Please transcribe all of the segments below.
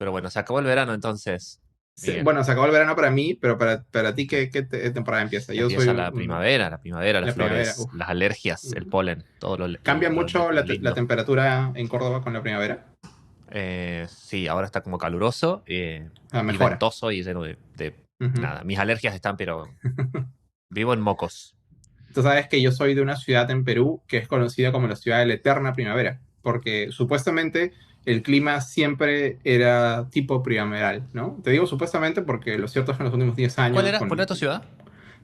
Pero bueno, se acabó el verano entonces, Miguel. Bueno, se acabó el verano para mí, pero para ti, ¿qué temporada empieza? Yo soy Empieza la primavera, las la primavera. flores, Uf. las alergias, el polen, todo ¿Cambia mucho lo la lindo. temperatura en Córdoba con la primavera? Sí, ahora está como caluroso Ah, y mejora. ventoso y lleno de Ujú. nada. Mis alergias están, pero vivo en mocos. Tú sabes que yo soy de una ciudad en Perú que es conocida como la ciudad de la eterna primavera, porque supuestamente el clima siempre era tipo primaveral, ¿no? Te digo supuestamente porque lo cierto es que en los últimos 10 años Cuál era con tu ciudad?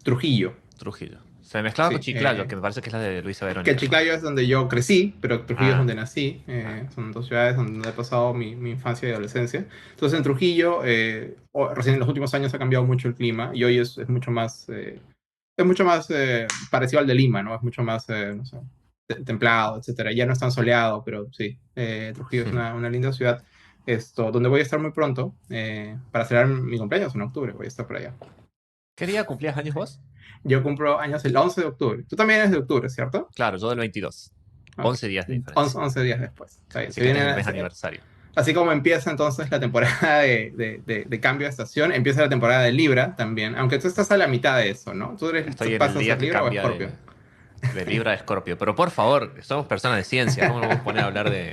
Trujillo, Trujillo. Se mezclaba con sí, Chiclayo, que me parece que es la de Luisa que Verónica. Chiclayo es donde yo crecí, pero Trujillo es Ah, donde nací. ah. Son dos ciudades donde he pasado mi infancia y adolescencia. Entonces en Trujillo, recién en los últimos años ha cambiado mucho el clima y hoy es mucho más parecido al de Lima, ¿no? Es mucho más, no sé, templado, etcétera. Ya no es tan soleado, pero sí, Trujillo es una linda ciudad. Donde voy a estar muy pronto para celebrar mi cumpleaños en octubre. Voy a estar por allá. ¿Qué día cumplías años vos? Yo cumplo años el 11 de octubre. Tú también eres de octubre, ¿cierto? Claro, yo del 22. Ok. 11 días de 11, diferencia. 11 días después. Está bien. Así Se que este es el viene, mes aniversario. así como empieza entonces la temporada de cambio de estación, empieza la temporada de Libra también. Aunque tú estás a la mitad de eso, ¿no? Estoy en el ¿Pasas a día ser que Libra o cambia Escorpio? de Libra a Escorpio. Pero por favor, somos personas de ciencia. ¿Cómo nos vamos a poner a hablar de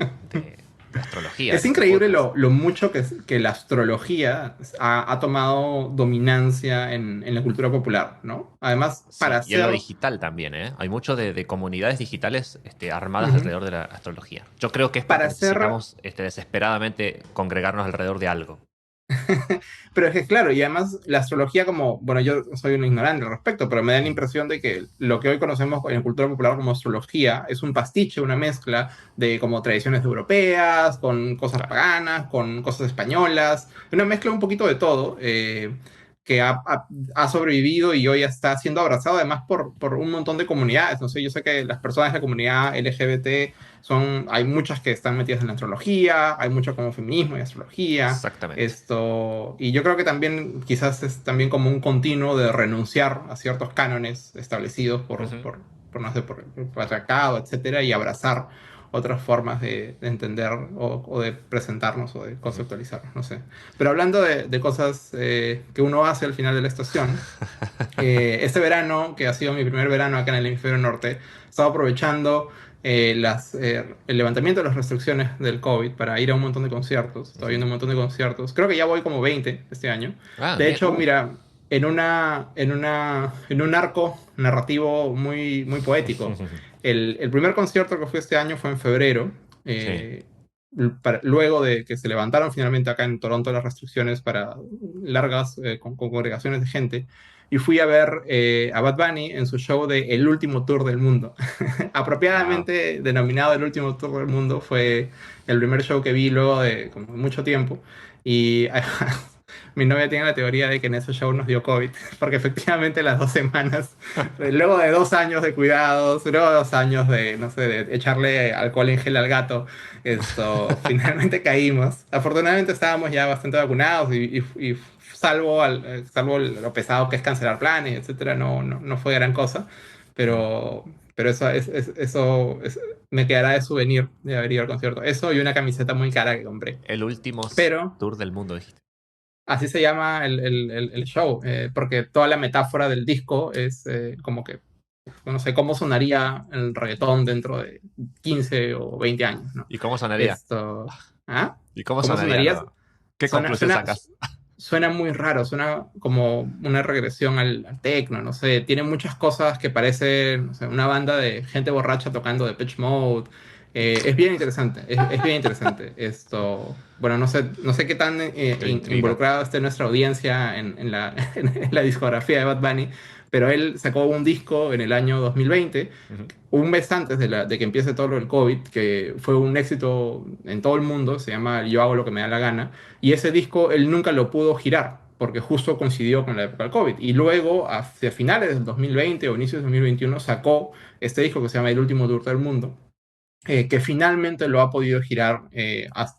astrología Es en este increíble podcast? lo mucho que la astrología ha tomado dominancia en la cultura popular, ¿no? Además, Sí, para y en ser... lo digital también, ¿eh? Hay mucho de comunidades digitales armadas Ujú. alrededor de la astrología. Yo creo que es porque Para ser... necesitamos desesperadamente congregarnos alrededor de algo. Pero es que claro, y además la astrología como, bueno, yo soy un ignorante al respecto, pero me da la Mm. impresión de que lo que hoy conocemos en la cultura popular como astrología es un pastiche, una mezcla de como tradiciones europeas, con cosas Claro. paganas, con cosas españolas, una mezcla un poquito de todo, que ha sobrevivido y hoy está siendo abrazado además por un montón de comunidades. No sé, yo sé que las personas de la comunidad LGBT hay muchas que están metidas en la astrología, hay mucho como feminismo y astrología. Exactamente. Y yo creo que también quizás es también como un continuo de renunciar a ciertos cánones establecidos Ujú. no sé, por el patriarcado, etcétera, y abrazar otras formas de entender o de presentarnos o de Ujú. conceptualizarnos, no sé. Pero hablando de cosas que uno hace al final de la estación, este verano, que ha sido mi primer verano acá en el hemisferio norte, he estado aprovechando el levantamiento de las restricciones del COVID para ir a un montón de conciertos. Estoy Ujú. viendo un montón de conciertos. Creo que ya voy como 20 este año. Ah, De bien. hecho, mira, en un arco narrativo muy, muy poético. El primer concierto que fui este año fue en febrero. Sí. eh, Luego de que se levantaron finalmente acá en Toronto las restricciones para largas con congregaciones de gente, y fui a ver a Bad Bunny en su show de El Último Tour del Mundo. Wow. Apropiadamente denominado El Último Tour del Mundo, fue el primer show que vi luego de como mucho tiempo. Y mi novia tiene la teoría de que en ese show nos dio COVID, porque efectivamente las 2 semanas, luego de 2 años de cuidados, luego de 2 años de, no sé, de echarle alcohol en gel al gato, finalmente caímos. Afortunadamente estábamos ya bastante vacunados y salvo lo pesado que es cancelar planes, etcétera, no fue gran cosa, Mm. pero, pero me quedará de souvenir de haber ido al concierto. Eso y una camiseta muy cara que compré. El último Pero tour del mundo, dijiste. así se llama el show, porque toda la metáfora del disco es como que no sé cómo sonaría el reggaetón dentro de 15 o 20 años, ¿no? ¿Y cómo sonaría? Esto, ¿Ah? ¿Y cómo ¿Cómo sonaría? sonaría? No. ¿Qué Suena, conclusión suena, sacas? suena muy raro, suena como una regresión al techno, no sé, tiene muchas cosas que parecen, no sé, una banda de gente borracha tocando Depeche Mode. Es bien interesante, es bien interesante. Bueno, no sé qué tan Qué intriga. involucrado esté nuestra audiencia en la discografía de Bad Bunny, pero él sacó un disco en el año 2020, Ujú. un mes antes de que empiece todo lo del COVID, que fue un éxito en todo el mundo, se llama Yo hago lo que me da la gana, y ese disco él nunca lo pudo girar, porque justo coincidió con la época del COVID. Y luego, hacia finales del 2020 o inicios del 2021, sacó este disco que se llama El Último Tour del Mundo, que finalmente lo ha podido girar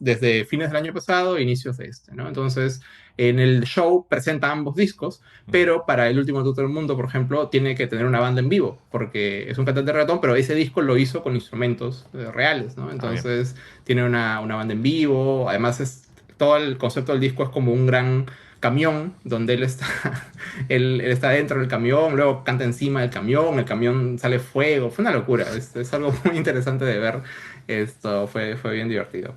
desde fines del año pasado e inicios de este, ¿no? Entonces, en el show presenta ambos discos, Ujú. pero para El Último Tour del Mundo, por ejemplo, tiene que tener una banda en vivo, porque es un cantante de reggaetón, pero ese disco lo hizo con instrumentos reales, ¿no? Ah, bien. Entonces, tiene una banda en vivo, además todo el concepto del disco es como un gran camión donde él está, él está dentro del camión, luego canta encima del camión, el camión sale fuego, fue una locura, es algo muy interesante de ver, esto fue bien divertido.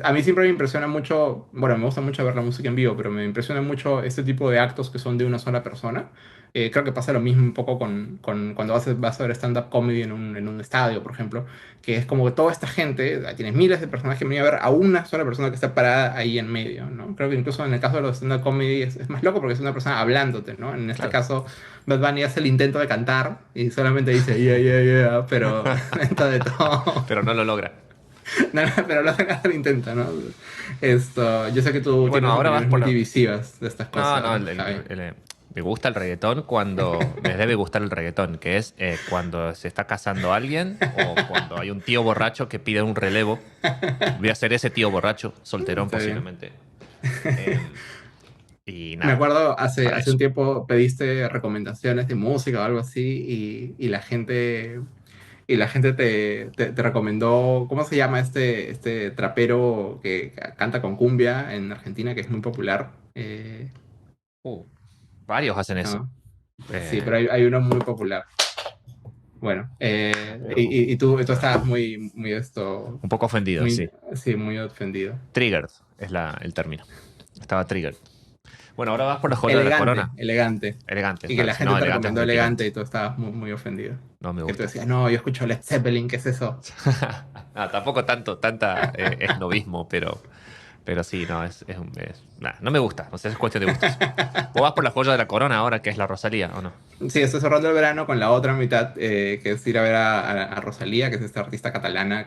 A mí siempre me impresiona mucho, bueno, me gusta mucho ver la música en vivo, pero me impresiona mucho este tipo de actos que son de una sola persona. Creo que pasa lo mismo un poco con cuando vas a ver stand-up comedy en un estadio, por ejemplo, que es como que toda esta gente, tienes miles de personas que vienen a ver a una sola persona que está parada ahí en medio, ¿no? Creo que incluso en el caso de los stand-up comedy es más loco porque es una persona hablándote, ¿no? En este Claro. caso, Bad Bunny hace el intento de cantar y solamente dice, yeah, yeah, yeah, pero dentro de todo, Pero no lo logra. no, no, pero lo hace el intento, ¿no? Yo sé que Y tú bueno, tienes ahora vas opiniones por muy la... divisivas de estas No, no, cosas, Javi. me gusta el reggaetón cuando me debe gustar el reggaetón, que es cuando se está casando alguien o cuando hay un tío borracho que pide un relevo. Voy a ser ese tío borracho, solterón Está bien. posiblemente. Eh, y Me nada, acuerdo, para hace un eso. tiempo pediste recomendaciones de música o algo así y la gente te recomendó, ¿cómo se llama este trapero que canta con cumbia en Argentina, que es muy popular? Uh, varios hacen eso. No, sí, Eh, pero hay uno muy popular. Bueno, y tú estabas muy un poco ofendido, muy, sí. sí, muy ofendido. Triggered es el término. Estaba triggered. Bueno, ahora vas por la joya de la Elegante, corona. elegante. Elegante, Y que la si gente no, te elegante es recomendó muy elegante picante. y tú estabas muy ofendido. No me Que tú gusta. decías, no, yo escucho Led Zeppelin, ¿qué es eso? Ah, tampoco tanta esnovismo, pero sí, no, nah, no me gusta. O sea, es cuestión de gustos. ¿Vos vas por la joya de la corona ahora, que es la Rosalía, o no? Sí, estoy cerrando el verano con la otra mitad, que es ir a ver a Rosalía, que es esta artista catalana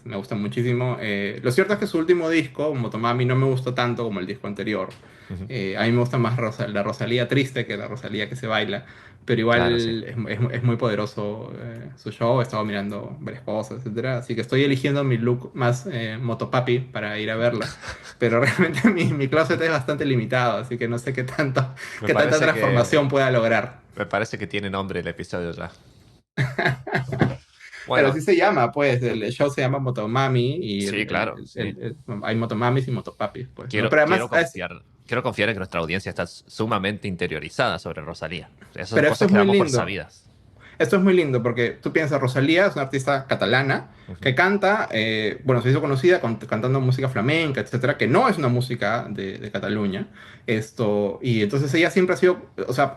me gusta muchísimo. Lo cierto es que su último disco, Motomami, no me gustó tanto como el disco anterior. Ujú. A mí me gusta más la Rosalía triste que la Rosalía que se baila, pero Claro, sí. igual es muy poderoso su show. He estado mirando varias cosas, etcétera. Así que estoy eligiendo mi look más motopapi para ir a verla. Pero realmente mi closet es bastante limitado, así que no sé Me qué tanta parece que, transformación pueda lograr. me parece que tiene nombre el episodio ya. Pero Bueno, así se llama, pues, el show se llama Motomami y sí, claro, sí. hay Motomamis y Motopapis, pues, ¿no? Quiero, Pero quiero además, confiar, quiero confiar en que nuestra audiencia está sumamente interiorizada sobre Rosalía. Esas son pero esto cosas es que muy damos por lindo. sabidas. Esto es muy lindo porque tú piensas, Rosalía es una artista catalana Ujú. que canta, bueno, se hizo conocida cantando música flamenca, etcétera, que no es una música de Cataluña. Y entonces ella siempre ha sido, o sea,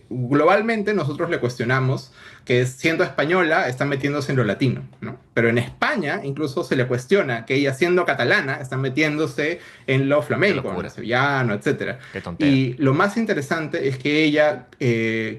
globalmente nosotros le cuestionamos que siendo española está metiéndose en lo latino, ¿no? Pero en España incluso se le cuestiona que ella siendo catalana está metiéndose en lo Qué flamenco, en lo locura, sevillano, etcétera. qué tontera. Y lo más interesante es que ella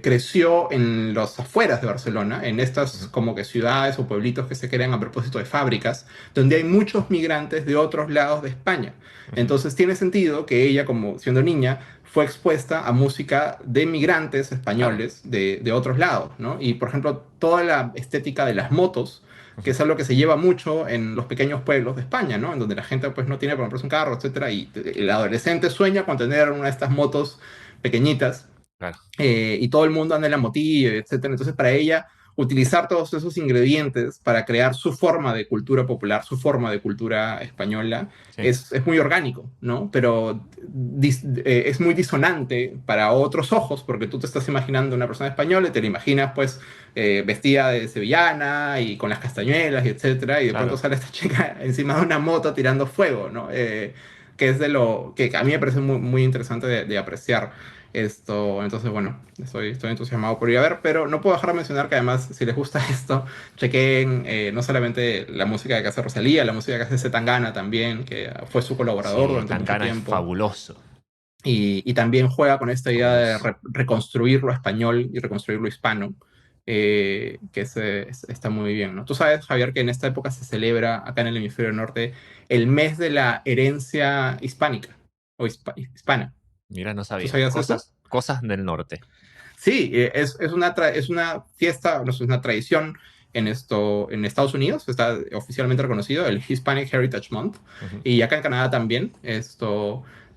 creció en los afueras de Barcelona, en estas Ujú. como que ciudades o pueblitos que se crean a propósito de fábricas, donde hay muchos migrantes de otros lados de España. Ujú. Entonces tiene sentido que ella, como siendo niña, fue expuesta a música de migrantes Claro. españoles de otros lados, ¿no? Y por ejemplo, toda la estética de las motos, que Ujú. es algo que se lleva mucho en los pequeños pueblos de España, ¿no? En donde la gente pues no tiene para comprarse un carro, etcétera, y el adolescente sueña con tener una de estas motos pequeñitas Claro. y todo el mundo anda en la motillo, etcétera. Entonces, para ella, utilizar todos esos ingredientes para crear su forma de cultura popular, su forma de cultura española, Sí. es muy orgánico, ¿no? Pero es muy disonante para otros ojos, porque tú te estás imaginando una persona española y te la imaginas, pues, vestida de sevillana y con las castañuelas, y etcétera, y de pronto Claro. sale esta chica encima de una moto tirando fuego, ¿no? Que es de lo que a mí me parece muy interesante de apreciar. Entonces, bueno, estoy entusiasmado por ir a ver, pero no puedo dejar de mencionar que además, si les gusta esto, chequen no solamente la música que hace Rosalía, la música que hace Zetangana también, que fue su colaborador Sí, durante mucho Tangana es tiempo, fabuloso. y también juega con esta idea de Fabuloso. reconstruir lo español y reconstruir lo hispano, está muy bien, ¿no? Tú sabes, Javier, que en esta época se celebra acá en el hemisferio norte el mes de la herencia hispánica o hispana. Mira, no ¿Tú sabía. sabías eso? Cosas del norte. Sí, es una fiesta, no sé, es una tradición en Estados Unidos, está oficialmente reconocido, el Hispanic Heritage Month, Ujú. y acá en Canadá también,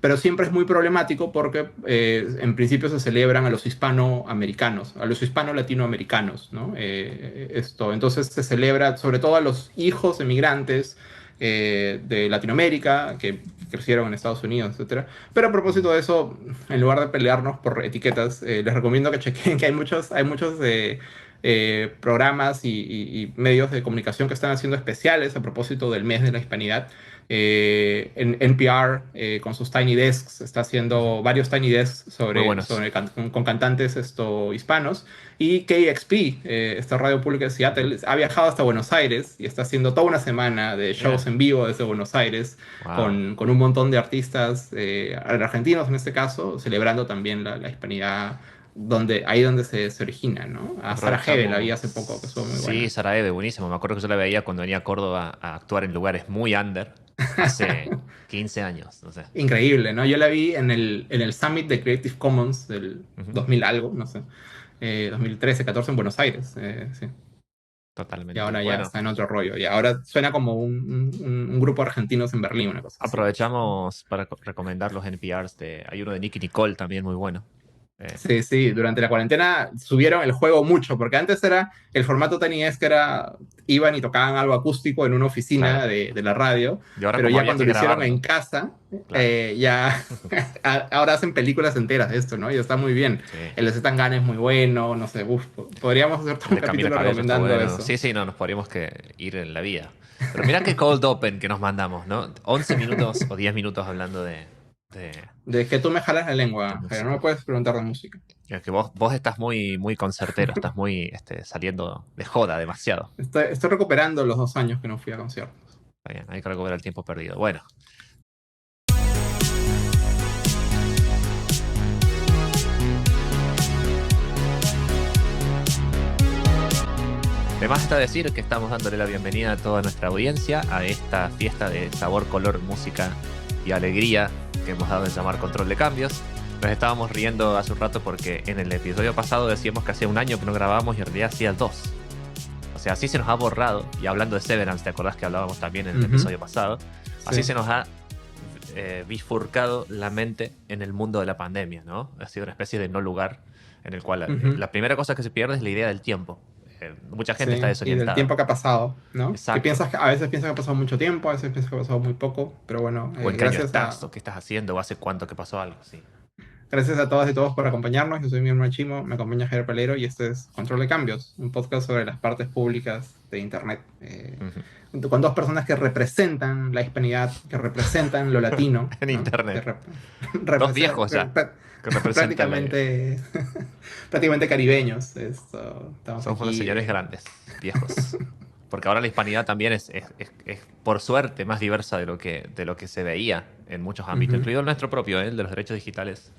pero siempre es muy problemático porque en principio se celebran a los hispanoamericanos, a los hispano-latinoamericanos, ¿no? Entonces se celebra sobre todo a los hijos emigrantes de Latinoamérica, que crecieron en Estados Unidos, etcétera. Pero a propósito de eso, en lugar de pelearnos por etiquetas, les recomiendo que chequen que hay muchos programas y medios de comunicación que están haciendo especiales a propósito del mes de la hispanidad. En NPR, con sus Tiny Desks, está Ujú. haciendo varios Tiny Desks Muy buenos. con cantantes hispanos. Y KXP, esta radio pública de Seattle, ha viajado hasta Buenos Aires y está haciendo toda una semana de shows Bien. en vivo desde Buenos Aires Wow. con un montón de artistas argentinos en este caso, celebrando también la hispanidad ahí donde se origina, ¿no? A Sara Hebe la vi Aprovechamos. hace poco, que estuvo muy Sí, buena. Sarajevo, buenísimo. Me acuerdo que yo la veía cuando venía a Córdoba a actuar en lugares muy under hace 15 años, no sé. Increíble, ¿no? Yo la vi en el Summit de Creative Commons del Ujú. 2000 algo, no sé, 2013, 14 en Buenos Aires, sí. Y Totalmente. ahora ya Bueno, está en otro rollo. Y ahora suena como un grupo de argentinos en Berlín, una cosa así. aprovechamos para recomendar los NPRs hay uno de Nicky Nicole también muy bueno. Eh, Sí, sí, durante la cuarentena subieron el juego mucho, porque antes era el formato tenías que era, iban y tocaban algo acústico en una oficina claro. de la radio, Y ahora pero como ya había cuando que lo hicieron en grabarlo, casa, claro. ya ahora hacen películas enteras de esto, ¿no? Y está muy bien. Sí. El de Zetangana es muy bueno, no sé, uf, podríamos hacer todo El un de Camila capítulo Cabello está recomendando bueno. eso. Sí, sí, no, nos podríamos que ir en la vida. Pero mira qué cold open que nos mandamos, ¿no? 11 minutos o 10 minutos hablando de, De que tú me jalas la de lengua, Jairo, no me música. puedes preguntar de música. Es que vos estás muy, muy concertero, estás muy saliendo de joda demasiado. Estoy recuperando los 2 años que no fui a conciertos. Está bien, hay que recuperar el tiempo perdido. Bueno, de más está decir que estamos dándole la bienvenida a toda nuestra audiencia a esta fiesta de sabor, color, música y alegría que hemos dado en llamar Control de Cambios. Nos estábamos riendo hace un rato porque en el episodio pasado decíamos que hacía un año que no grabábamos y en realidad hacía dos. O sea, así se nos ha borrado, y hablando de Severance, ¿te acordás que hablábamos también en el Ujú, episodio pasado? Así sí. se nos ha bifurcado la mente en el mundo de la pandemia, ¿no? Ha sido una especie de no lugar en el cual Ujú. la primera cosa que se pierde es la idea del tiempo. Mucha gente está Sí, y del desorientada. tiempo que ha pasado, ¿no? Exacto. A veces piensas que ha pasado mucho tiempo, a veces piensas que ha pasado muy poco, pero bueno, O en qué año estás, o qué estás haciendo, o hace cuánto que pasó algo, sí. gracias a todas y todos por acompañarnos. Yo soy mi hermano Chimo, me acompaña Javier Palero y este es Control de Cambios, un podcast sobre las partes públicas de Internet, Ujú. con dos personas que representan la hispanidad, que representan lo latino, En ¿no? internet. Dos viejos ya que representan Prácticamente, prácticamente caribeños. Estamos somos unos aquí. señores grandes, viejos. Porque ahora la hispanidad también es, por suerte, más diversa de lo que se veía en muchos ámbitos, Ujú. incluido el nuestro propio, el de los derechos digitales.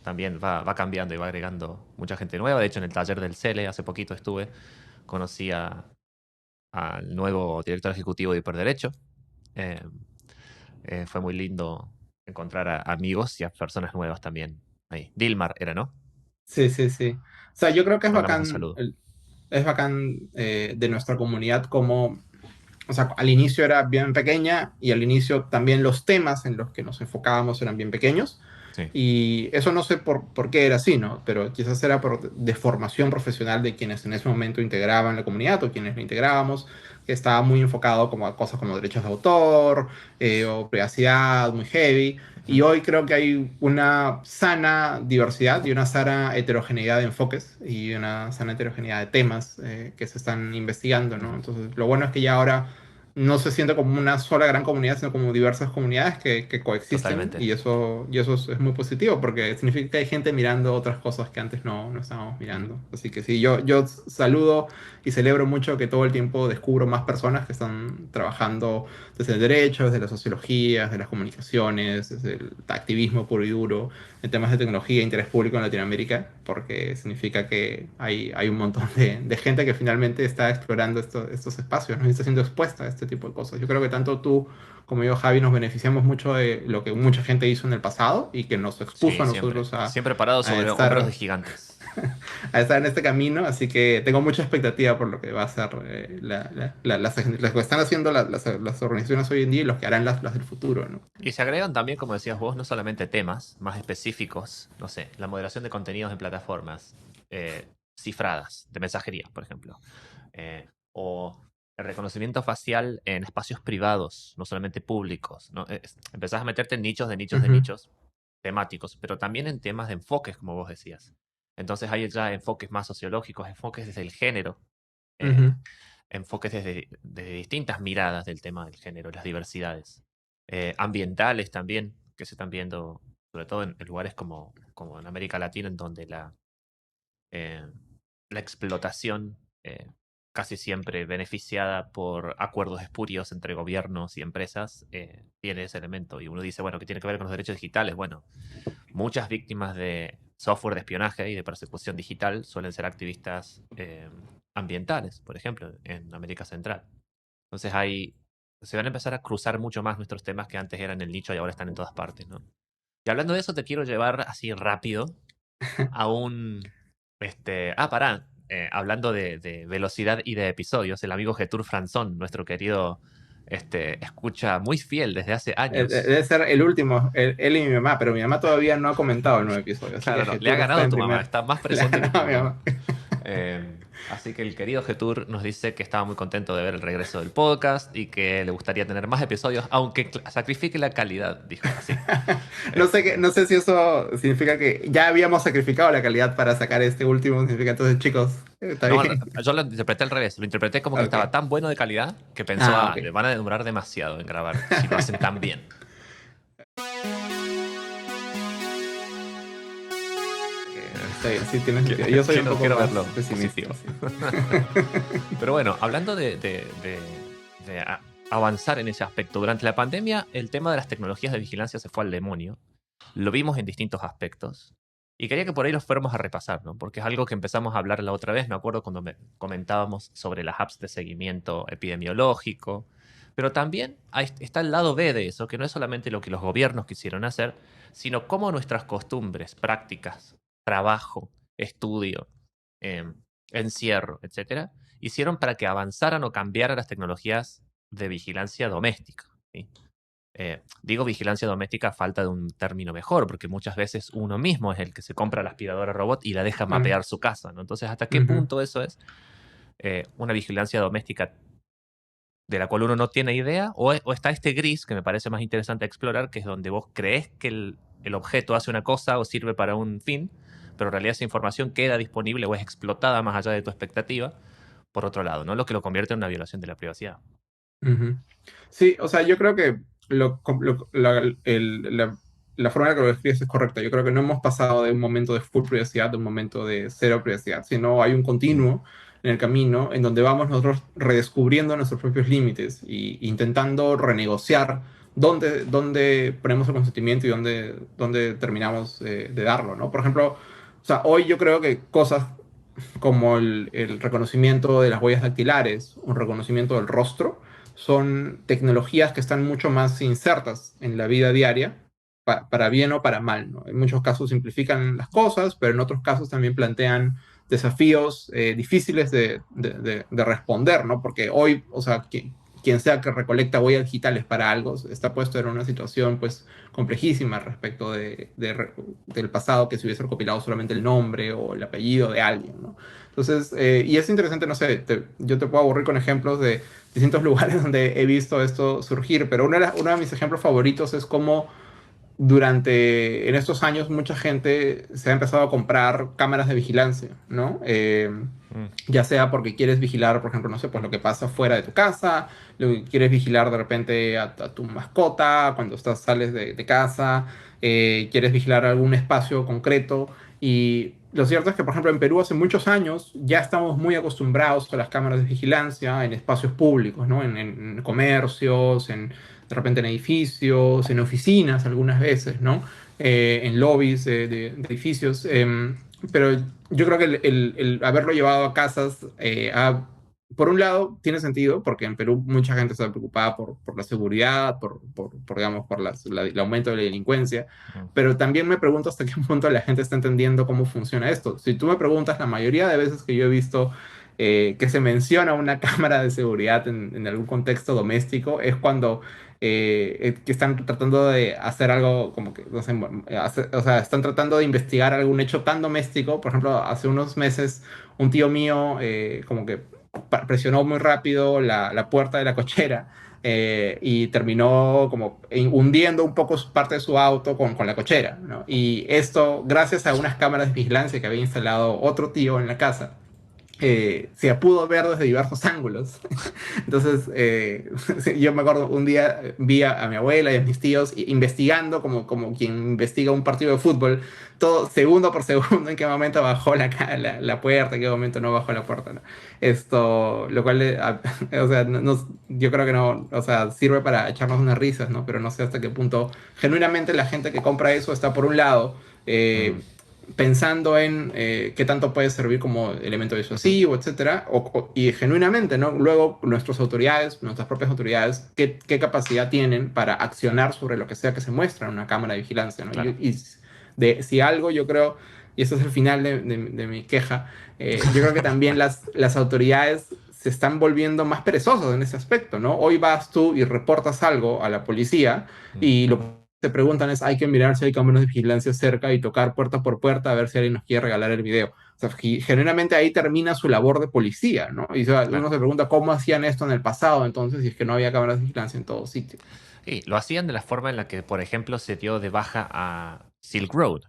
También va cambiando y va agregando mucha gente nueva. De hecho, en el taller del CELE, hace poquito estuve, conocí al nuevo director ejecutivo de Hiperderecho. Eh, fue muy lindo encontrar a amigos y a personas nuevas también ahí. Dilmar era, ¿no? Sí, sí, sí. O sea, yo creo que Le mandamos un saludo. es bacán de nuestra comunidad como, o sea, al inicio era bien pequeña y al inicio también los temas en los que nos enfocábamos eran bien pequeños. Sí, Y eso no sé por qué era así, ¿no? Pero quizás era por deformación profesional de quienes en ese momento integraban la comunidad o quienes la integrábamos, que estaba muy enfocado como a cosas como derechos de autor o privacidad, muy heavy. Y ujú, hoy creo que hay una sana diversidad y una sana heterogeneidad de enfoques y una sana heterogeneidad de temas que se están investigando, ¿no? ujú, Entonces, lo bueno es que ya ahora no se siente como una sola gran comunidad, sino como diversas comunidades que coexisten totalmente. y eso es muy positivo porque significa que hay gente mirando otras cosas que antes no estábamos Ujú. mirando. Así que sí, yo saludo y celebro mucho que todo el tiempo descubro más personas que están trabajando desde el derecho, desde la sociología, desde las comunicaciones, desde el activismo puro y duro, en temas de tecnología e interés público en Latinoamérica, porque significa que hay un montón de gente que finalmente está explorando estos espacios, ¿no? Y está siendo expuesta a este tipo de cosas. Yo creo que tanto tú como yo, Javi, nos beneficiamos mucho de lo que mucha gente hizo en el pasado y que nos expuso Sí, a siempre. nosotros a, Siempre parado a sobre hombros de estar gigantes. a estar en este camino, así que tengo mucha expectativa por lo que va a ser las que están haciendo las organizaciones hoy en día y los que harán las del futuro, ¿no? Y se agregan también, como decías vos, no solamente temas más específicos, no sé, la moderación de contenidos en plataformas cifradas, de mensajería, por ejemplo. O el reconocimiento facial en espacios privados, no solamente públicos, ¿no? Empezás a meterte en nichos de nichos de Ujú, nichos temáticos, pero también en temas de enfoques, como vos decías. Entonces hay ya enfoques más sociológicos, enfoques desde el género, ujú. eh, enfoques desde distintas miradas del tema del género, las diversidades. Ambientales también, que se están viendo, sobre todo en lugares como en América Latina, en donde eh, la explotación, casi siempre beneficiada por acuerdos espurios entre gobiernos y empresas, tiene ese elemento. Y uno dice, bueno, ¿qué tiene que ver con los derechos digitales? Bueno, muchas víctimas de software de espionaje y de persecución digital suelen ser activistas ambientales, por ejemplo, en América Central. Entonces se van a empezar a cruzar mucho más nuestros temas que antes eran el nicho y ahora están en todas partes, ¿no? Y hablando de eso, te quiero llevar así rápido a un... pará. Hablando de velocidad y de episodios, el amigo Getur Franzón, nuestro querido escucha muy fiel desde hace años. Debe ser el último, él y mi mamá, pero mi mamá todavía no ha comentado el nuevo episodio, así que Claro, no, le ha Getur está ganado en tu mamá, primer. está más Le ha presente que tu ganado a mi mamá. mamá. Así que el querido Getur nos dice que estaba muy contento de ver el regreso del podcast y que le gustaría tener más episodios, aunque sacrifique la calidad, dijo así. No sé, Este, no sé si eso significa que ya habíamos sacrificado la calidad para sacar este último. Significa entonces, chicos, está no, bien. yo lo interpreté al revés, lo interpreté como que estaba Ok. tan bueno de calidad que pensó, Ah, ok. le van a demorar demasiado en grabar si lo hacen tan bien. Está bien, sí tiene sentido. Yo soy un poco Quiero más verlo pesimista, positivo. sí. Pero bueno, hablando de avanzar en ese aspecto, durante la pandemia el tema de las tecnologías de vigilancia se fue al demonio. Lo vimos en distintos aspectos. Y quería que por ahí los fuéramos a repasar, ¿no? Porque es algo que empezamos a hablar la otra vez. Me acuerdo cuando comentábamos sobre las apps de seguimiento epidemiológico. Pero también está el lado B de eso, que no es solamente lo que los gobiernos quisieron hacer, sino cómo nuestras costumbres, prácticas, trabajo, estudio, em, encierro, etcétera, hicieron para que avanzaran o cambiaran las tecnologías de vigilancia doméstica. ¿Sí? Digo vigilancia doméstica a falta de un término mejor, porque muchas veces uno mismo es el que se compra la aspiradora robot y la deja Claro. mapear su casa, ¿no? Entonces, ¿hasta qué Ujú, punto eso es una vigilancia doméstica de la cual uno no tiene idea? O está este gris, que me parece más interesante explorar, que es donde vos crees que el objeto hace una cosa o sirve para un fin, pero en realidad esa información queda disponible o es explotada más allá de tu expectativa, por otro lado, ¿no? Lo que lo convierte en una violación de la privacidad. ujú. Sí, o sea, yo creo que la forma en la que lo describes es correcta. Yo creo que no hemos pasado de un momento de full privacidad a un momento de cero privacidad, sino hay un continuo en el camino en donde vamos nosotros redescubriendo nuestros propios límites e intentando renegociar dónde ponemos el consentimiento y dónde terminamos de darlo, ¿no? Por ejemplo, o sea, hoy yo creo que cosas como el reconocimiento de las huellas dactilares, un reconocimiento del rostro, son tecnologías que están mucho más insertas en la vida diaria, para bien o para mal, ¿no? En muchos casos simplifican las cosas, pero en otros casos también plantean desafíos difíciles de responder, ¿no? Porque hoy, o sea, quien sea que recolecta huellas digitales para algo está puesto en una situación, pues, complejísima respecto del pasado, que se hubiese recopilado solamente el nombre o el apellido de alguien, ¿no? Entonces, y es interesante, no sé, yo te puedo aburrir con ejemplos de distintos lugares donde he visto esto surgir, pero uno de mis ejemplos favoritos es cómo en estos años mucha gente se ha empezado a comprar cámaras de vigilancia, ¿no? Mm. Ya sea porque quieres vigilar, por ejemplo, no sé, pues lo que pasa fuera de tu casa, lo que quieres vigilar de repente a tu mascota cuando sales de casa, quieres vigilar algún espacio concreto. Y lo cierto es que, por ejemplo, en Perú hace muchos años ya estamos muy acostumbrados a las cámaras de vigilancia en espacios públicos, ¿no? En comercios, de repente en edificios, en oficinas algunas veces, ¿no? En lobbies de edificios. Pero yo creo que el haberlo llevado a casas, por un lado, tiene sentido, porque en Perú mucha gente está preocupada por la seguridad, digamos, por el aumento de la delincuencia, Mm. pero también me pregunto hasta qué punto la gente está entendiendo cómo funciona esto. Si tú me preguntas, la mayoría de veces que yo he visto que se menciona una cámara de seguridad en algún contexto doméstico es cuando que están tratando de hacer algo como que, no sé, o sea, están tratando de investigar algún hecho tan doméstico. Por ejemplo, hace unos meses un tío mío como que presionó muy rápido la puerta de la cochera y terminó como hundiendo un poco parte de su auto con la cochera, ¿no? Y esto, gracias a unas cámaras de vigilancia que había instalado otro tío en la casa, se pudo ver desde diversos ángulos. Entonces, sí, yo me acuerdo un día vi a mi abuela y a mis tíos investigando como quien investiga un partido de fútbol, todo segundo por segundo, en qué momento bajó la puerta, en qué momento no bajó la puerta, ¿no? Esto, lo cual, o sea, yo creo que no, o sea, sirve para echarnos unas risas, ¿no? Pero no sé hasta qué punto, genuinamente la gente que compra eso está por un lado. Mm, Pensando en qué tanto puede servir como elemento ujú, disuasivo, etcétera, y genuinamente, ¿no? Luego, nuestras autoridades, nuestras propias autoridades, qué capacidad tienen para accionar sobre lo que sea que se muestra en una cámara de vigilancia, ¿no? claro. Si algo, yo creo, y este es el final de mi queja, yo creo que también las autoridades se están volviendo más perezosos en ese aspecto, ¿no? Hoy vas tú y reportas algo a la policía Mm, y lo te preguntan es, hay que mirar si hay cámaras de vigilancia cerca y tocar puerta por puerta a ver si alguien nos quiere regalar el video. O sea, generalmente ahí termina su labor de policía, ¿no? Y o sea, claro. uno se pregunta cómo hacían esto en el pasado, entonces, si es que no había cámaras de vigilancia en todo sitio. Y lo hacían de la forma en la que, por ejemplo, se dio de baja a Silk Road,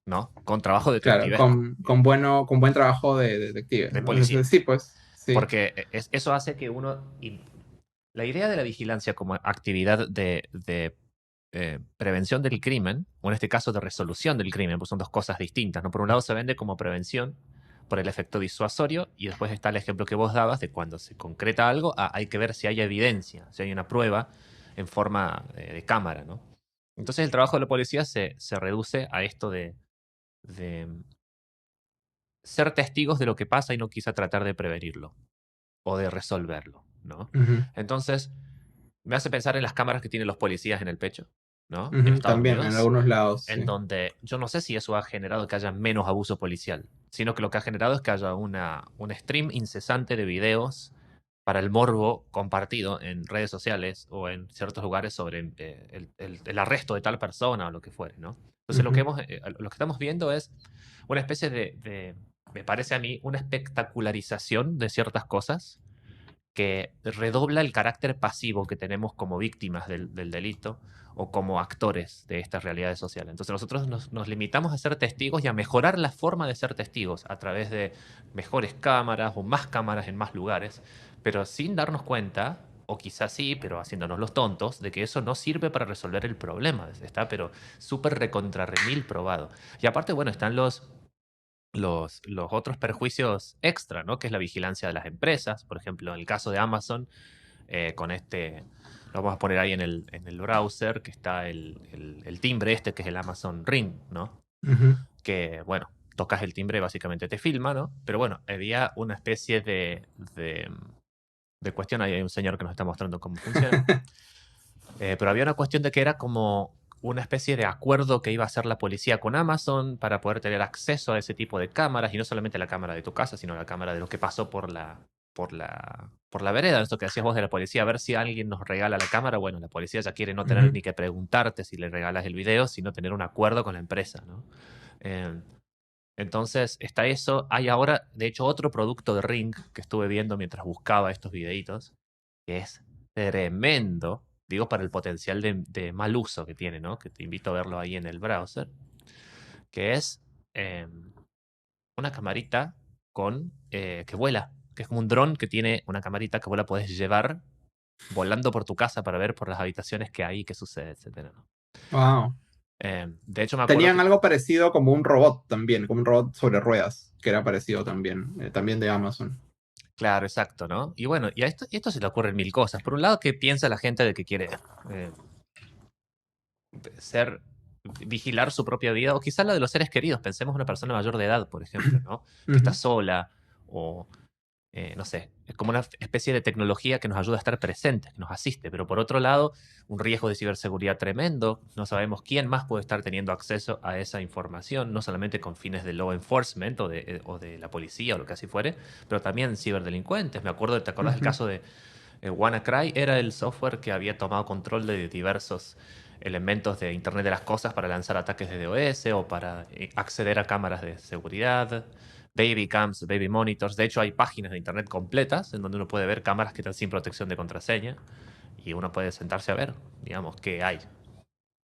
¿no? Con trabajo Claro, detectivesco, con buen trabajo de detectives, de ¿no? policía. Sí, pues, sí. Porque eso hace que uno... La idea de la vigilancia como actividad de prevención del crimen, o en este caso de resolución del crimen, pues son dos cosas distintas, ¿no? Por un lado se vende como prevención por el efecto disuasorio y después está el ejemplo que vos dabas de cuando se concreta algo, hay que ver si hay evidencia, si hay una prueba en forma de cámara, ¿no? Entonces el trabajo de la policía se reduce a esto de ser testigos de lo que pasa y no quizá tratar de prevenirlo o de resolverlo, ¿no? Ujú, Entonces, me hace pensar en las cámaras que tienen los policías en el pecho, ¿no? En ujú, Estados también, en Unidos, algunos lados, en sí. donde yo no sé si eso ha generado que haya menos abuso policial, sino que lo que ha generado es que haya un stream incesante de videos para el morbo compartido en redes sociales o en ciertos lugares sobre el arresto de tal persona o lo que fuere, ¿no? Entonces Ujú, lo que estamos viendo es una especie me parece a mí, una espectacularización de ciertas cosas que redobla el carácter pasivo que tenemos como víctimas del delito o como actores de estas realidades sociales. Entonces nosotros nos limitamos a ser testigos y a mejorar la forma de ser testigos a través de mejores cámaras o más cámaras en más lugares, pero sin darnos cuenta, o quizás sí, pero haciéndonos los tontos, de que eso no sirve para resolver el problema. Está pero súper recontra remil probado. Y aparte, bueno, están los otros perjuicios extra, ¿no? Que es la vigilancia de las empresas. Por ejemplo, en el caso de Amazon, con lo vamos a poner ahí en el browser, que está el timbre este, que es el Amazon Ring, ¿no? ujú. Que, bueno, tocas el timbre y básicamente te filma, ¿no? Pero bueno, había una especie de cuestión, ahí hay un señor que nos está mostrando cómo funciona, pero había una cuestión de que era como una especie de acuerdo que iba a hacer la policía con Amazon para poder tener acceso a ese tipo de cámaras, y no solamente la cámara de tu casa, sino la cámara de lo que pasó por la vereda. Esto que decías vos de la policía, a ver si alguien nos regala la cámara. Bueno, la policía ya quiere no tener Ujú, ni que preguntarte si le regalas el video, sino tener un acuerdo con la empresa, ¿no? Eh, entonces, está eso. Hay ahora, de hecho, otro producto de Ring que estuve viendo mientras buscaba estos videitos, que es tremendo, digo, para el potencial de mal uso que tiene, ¿no? Que te invito a verlo ahí en el browser, que es eh, una camarita que vuela, que es como un dron que tiene una camarita que vos la podés llevar volando por tu casa para ver por las habitaciones que hay, qué sucede, etcétera, ¿no? wow. De hecho, me acuerdo Tenían que algo parecido como un robot también, como un robot sobre ruedas, que era parecido también, también de Amazon. claro, exacto, ¿no? Y bueno, y a esto se le ocurren mil cosas. Por un lado, ¿qué piensa la gente de que quiere eh, ser, vigilar su propia vida? O quizá la de los seres queridos. Pensemos en una persona mayor de edad, por ejemplo, ¿no? Que está Ujú, sola o, no sé, es como una especie de tecnología que nos ayuda a estar presentes, que nos asiste. Pero por otro lado, un riesgo de ciberseguridad tremendo. No sabemos quién más puede estar teniendo acceso a esa información, no solamente con fines de law enforcement o de la policía o lo que así fuere, pero también ciberdelincuentes. Me acuerdo, ¿te acordás del ujú, caso de WannaCry? Era el software que había tomado control de diversos elementos de Internet de las Cosas para lanzar ataques de DOS o para acceder a cámaras de seguridad. baby cams, baby monitors. De hecho, hay páginas de internet completas en donde uno puede ver cámaras que están sin protección de contraseña y uno puede sentarse a ver, digamos, qué hay.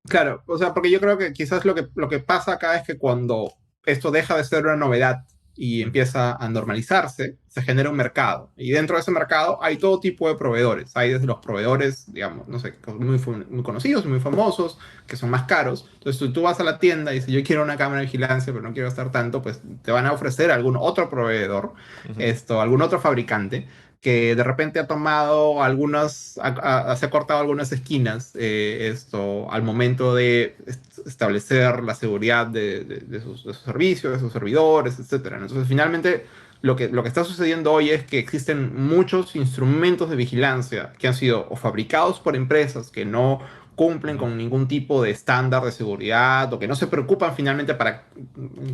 Claro, o sea, porque yo creo que quizás lo que pasa acá es que cuando esto deja de ser una novedad y empieza a normalizarse, se genera un mercado. Y dentro de ese mercado hay todo tipo de proveedores. Hay desde los proveedores, digamos, no sé, muy conocidos y muy famosos, que son más caros. Entonces tú vas a la tienda y dices, yo quiero una cámara de vigilancia, pero no quiero gastar tanto, pues te van a ofrecer algún otro proveedor, Ujú. algún otro fabricante que de repente ha tomado se ha cortado algunas esquinas al momento de establecer la seguridad de sus servicios, de sus servidores, etcétera. Entonces, finalmente, lo que está sucediendo hoy es que existen muchos instrumentos de vigilancia que han sido o fabricados por empresas que no cumplen Ujú. con ningún tipo de estándar de seguridad o que no se preocupan finalmente para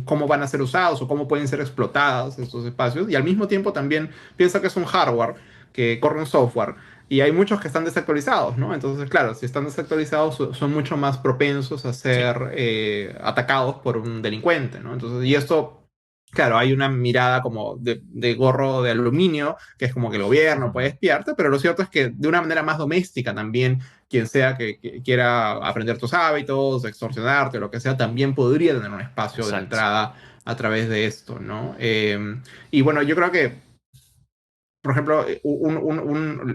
cómo van a ser usados o cómo pueden ser explotados estos espacios y al mismo tiempo también piensa que es un hardware que corre un software y hay muchos que están desactualizados, ¿no? Entonces, claro, si están desactualizados son mucho más propensos a Sí. ser atacados por un delincuente, ¿no? Entonces, y esto, claro, hay una mirada como de gorro de aluminio, que es como que el gobierno puede espiarte, pero lo cierto es que de una manera más doméstica también, quien sea que quiera aprender tus hábitos, extorsionarte o lo que sea, también podría tener un espacio de Exacto. entrada a través de esto, ¿no? Y bueno, yo creo que por ejemplo,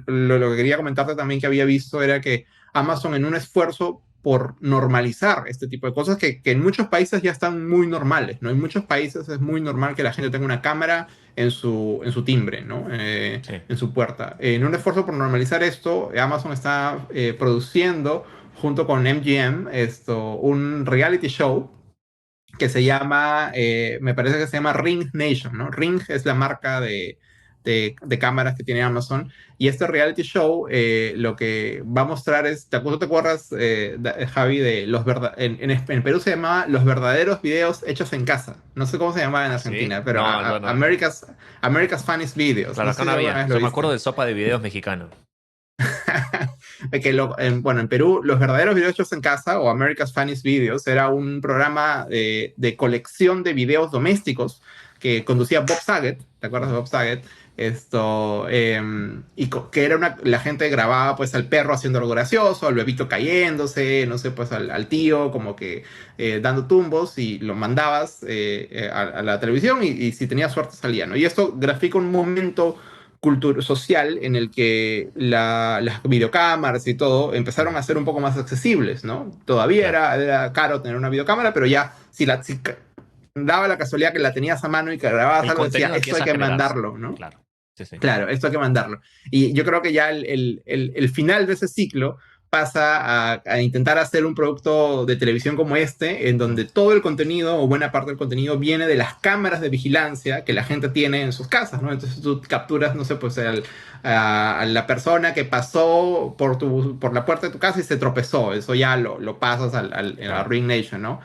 lo que quería comentarte también que había visto era que Amazon en un esfuerzo por normalizar este tipo de cosas que en muchos países ya están muy normales, ¿no? En muchos países es muy normal que la gente tenga una cámara en su timbre, ¿no? Sí. En su puerta. En un esfuerzo por normalizar esto, Amazon está produciendo junto con MGM un reality show que se llama, me parece que se llama Ring Nation, ¿no? Ring es la marca de cámaras que tiene Amazon. Y este reality show lo que va a mostrar es, ¿te acuerdas, Javi, de en Perú se llamaba Los verdaderos videos hechos en casa? No sé cómo se llamaba en ¿Ah, sí? Argentina, pero No, bueno, America's Funniest Videos. claro, No acá sé no si alguna había. vez lo Yo me acuerdo viste. de sopa de videos mexicano. Bueno, en Perú, los verdaderos videos hechos en casa o America's Funniest Videos era un programa de colección de videos domésticos que conducía Bob Saget, ¿te acuerdas de Ujú. Bob Saget? Que era la gente grababa pues al perro haciendo algo gracioso, al bebito cayéndose, no sé, pues al tío como que dando tumbos y lo mandabas a la televisión y si tenías suerte salía, ¿no? Y esto grafica un momento social en el que las videocámaras y todo empezaron a ser un poco más accesibles, ¿no? Todavía Claro. era caro tener una videocámara, pero ya si daba la casualidad que la tenías a mano y que grababas El algo, decía, contenido esto hay empieza a que generarse. mandarlo, ¿no? Claro. Sí, sí. Claro, esto hay que mandarlo. Y yo creo que ya el final de ese ciclo pasa a intentar hacer un producto de televisión como este, en Mm. donde todo el contenido o buena parte del contenido viene de las cámaras de vigilancia que la gente tiene en sus casas, ¿no? Entonces tú capturas, no sé, pues a la persona que pasó por la puerta de tu casa y se tropezó. Eso ya lo pasas a Claro. Ring Nation, ¿no?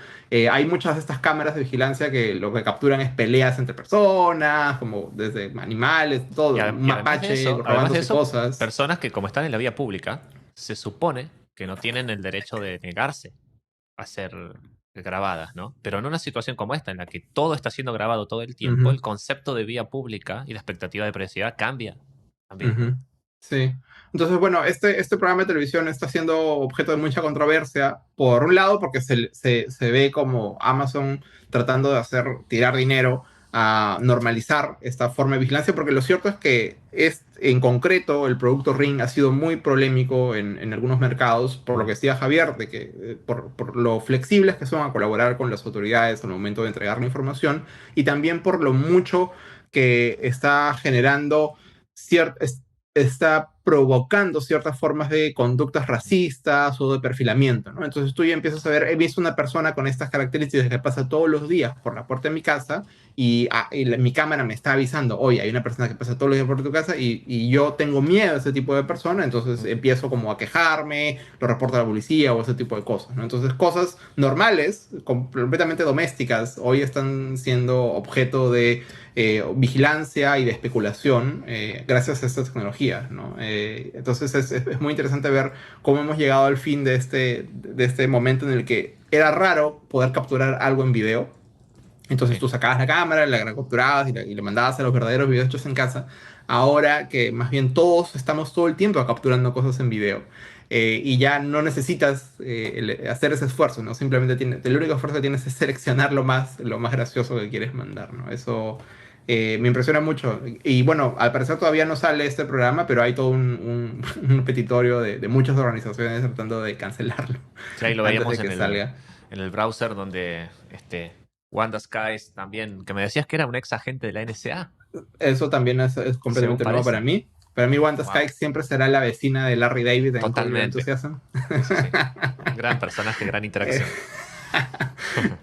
Hay muchas de estas cámaras de vigilancia que lo que capturan es peleas entre personas, como desde animales, todo, un mapache Además de robándose eso, cosas. personas que como están en la vía pública, se supone que no tienen el derecho de negarse a ser grabadas, ¿no? Pero en una situación como esta, en la que todo está siendo grabado todo el tiempo, Ujú, el concepto de vía pública y la expectativa de privacidad cambia también, ¿no? ujú. Sí. Entonces, bueno, este programa de televisión está siendo objeto de mucha controversia. Por un lado, porque se ve como Amazon tratando de tirar dinero a normalizar esta forma de vigilancia, porque lo cierto es que en concreto el producto Ring ha sido muy polémico en algunos mercados, por lo que decía Javier, de que por lo flexibles que son a colaborar con las autoridades al momento de entregar la información, y también por lo mucho que está generando cier- es- está provocando ciertas formas de conductas racistas o de perfilamiento, ¿no? Entonces tú ya empiezas a ver, he visto una persona con estas características que pasa todos los días por la puerta de mi casa mi cámara me está avisando, oye, hay una persona que pasa todos los días por tu casa y yo tengo miedo a ese tipo de persona, entonces Mm. empiezo como a quejarme, lo reporto a la policía o ese tipo de cosas, ¿no? Entonces cosas normales, completamente domésticas, hoy están siendo objeto de vigilancia y de especulación gracias a estas tecnologías, ¿no? Entonces es muy interesante ver cómo hemos llegado al fin de este momento en el que era raro poder capturar algo en video Entonces Sí. tú sacabas la cámara, la capturabas y le mandabas a los verdaderos videos hechos en casa. Ahora que más bien todos estamos todo el tiempo capturando cosas en video. Y ya no necesitas hacer ese esfuerzo, ¿no? Simplemente el único esfuerzo que tienes es seleccionar lo más gracioso que quieres mandar, ¿no? Eso me impresiona mucho. Y bueno, al parecer todavía no sale este programa, pero hay todo un petitorio de muchas organizaciones tratando de cancelarlo Sí, ahí lo antes veíamos de que salga. en el browser donde Wanda Skies también, que me decías que era un ex agente de la NSA, Eso también es según completamente nuevo para parece. mí. Para mí, Wanda Wow, Sykes siempre será la vecina de Larry David en Curb Your totalmente. Enthusiasm. Sí, sí, sí. Gran personaje, gran Eh, interacción.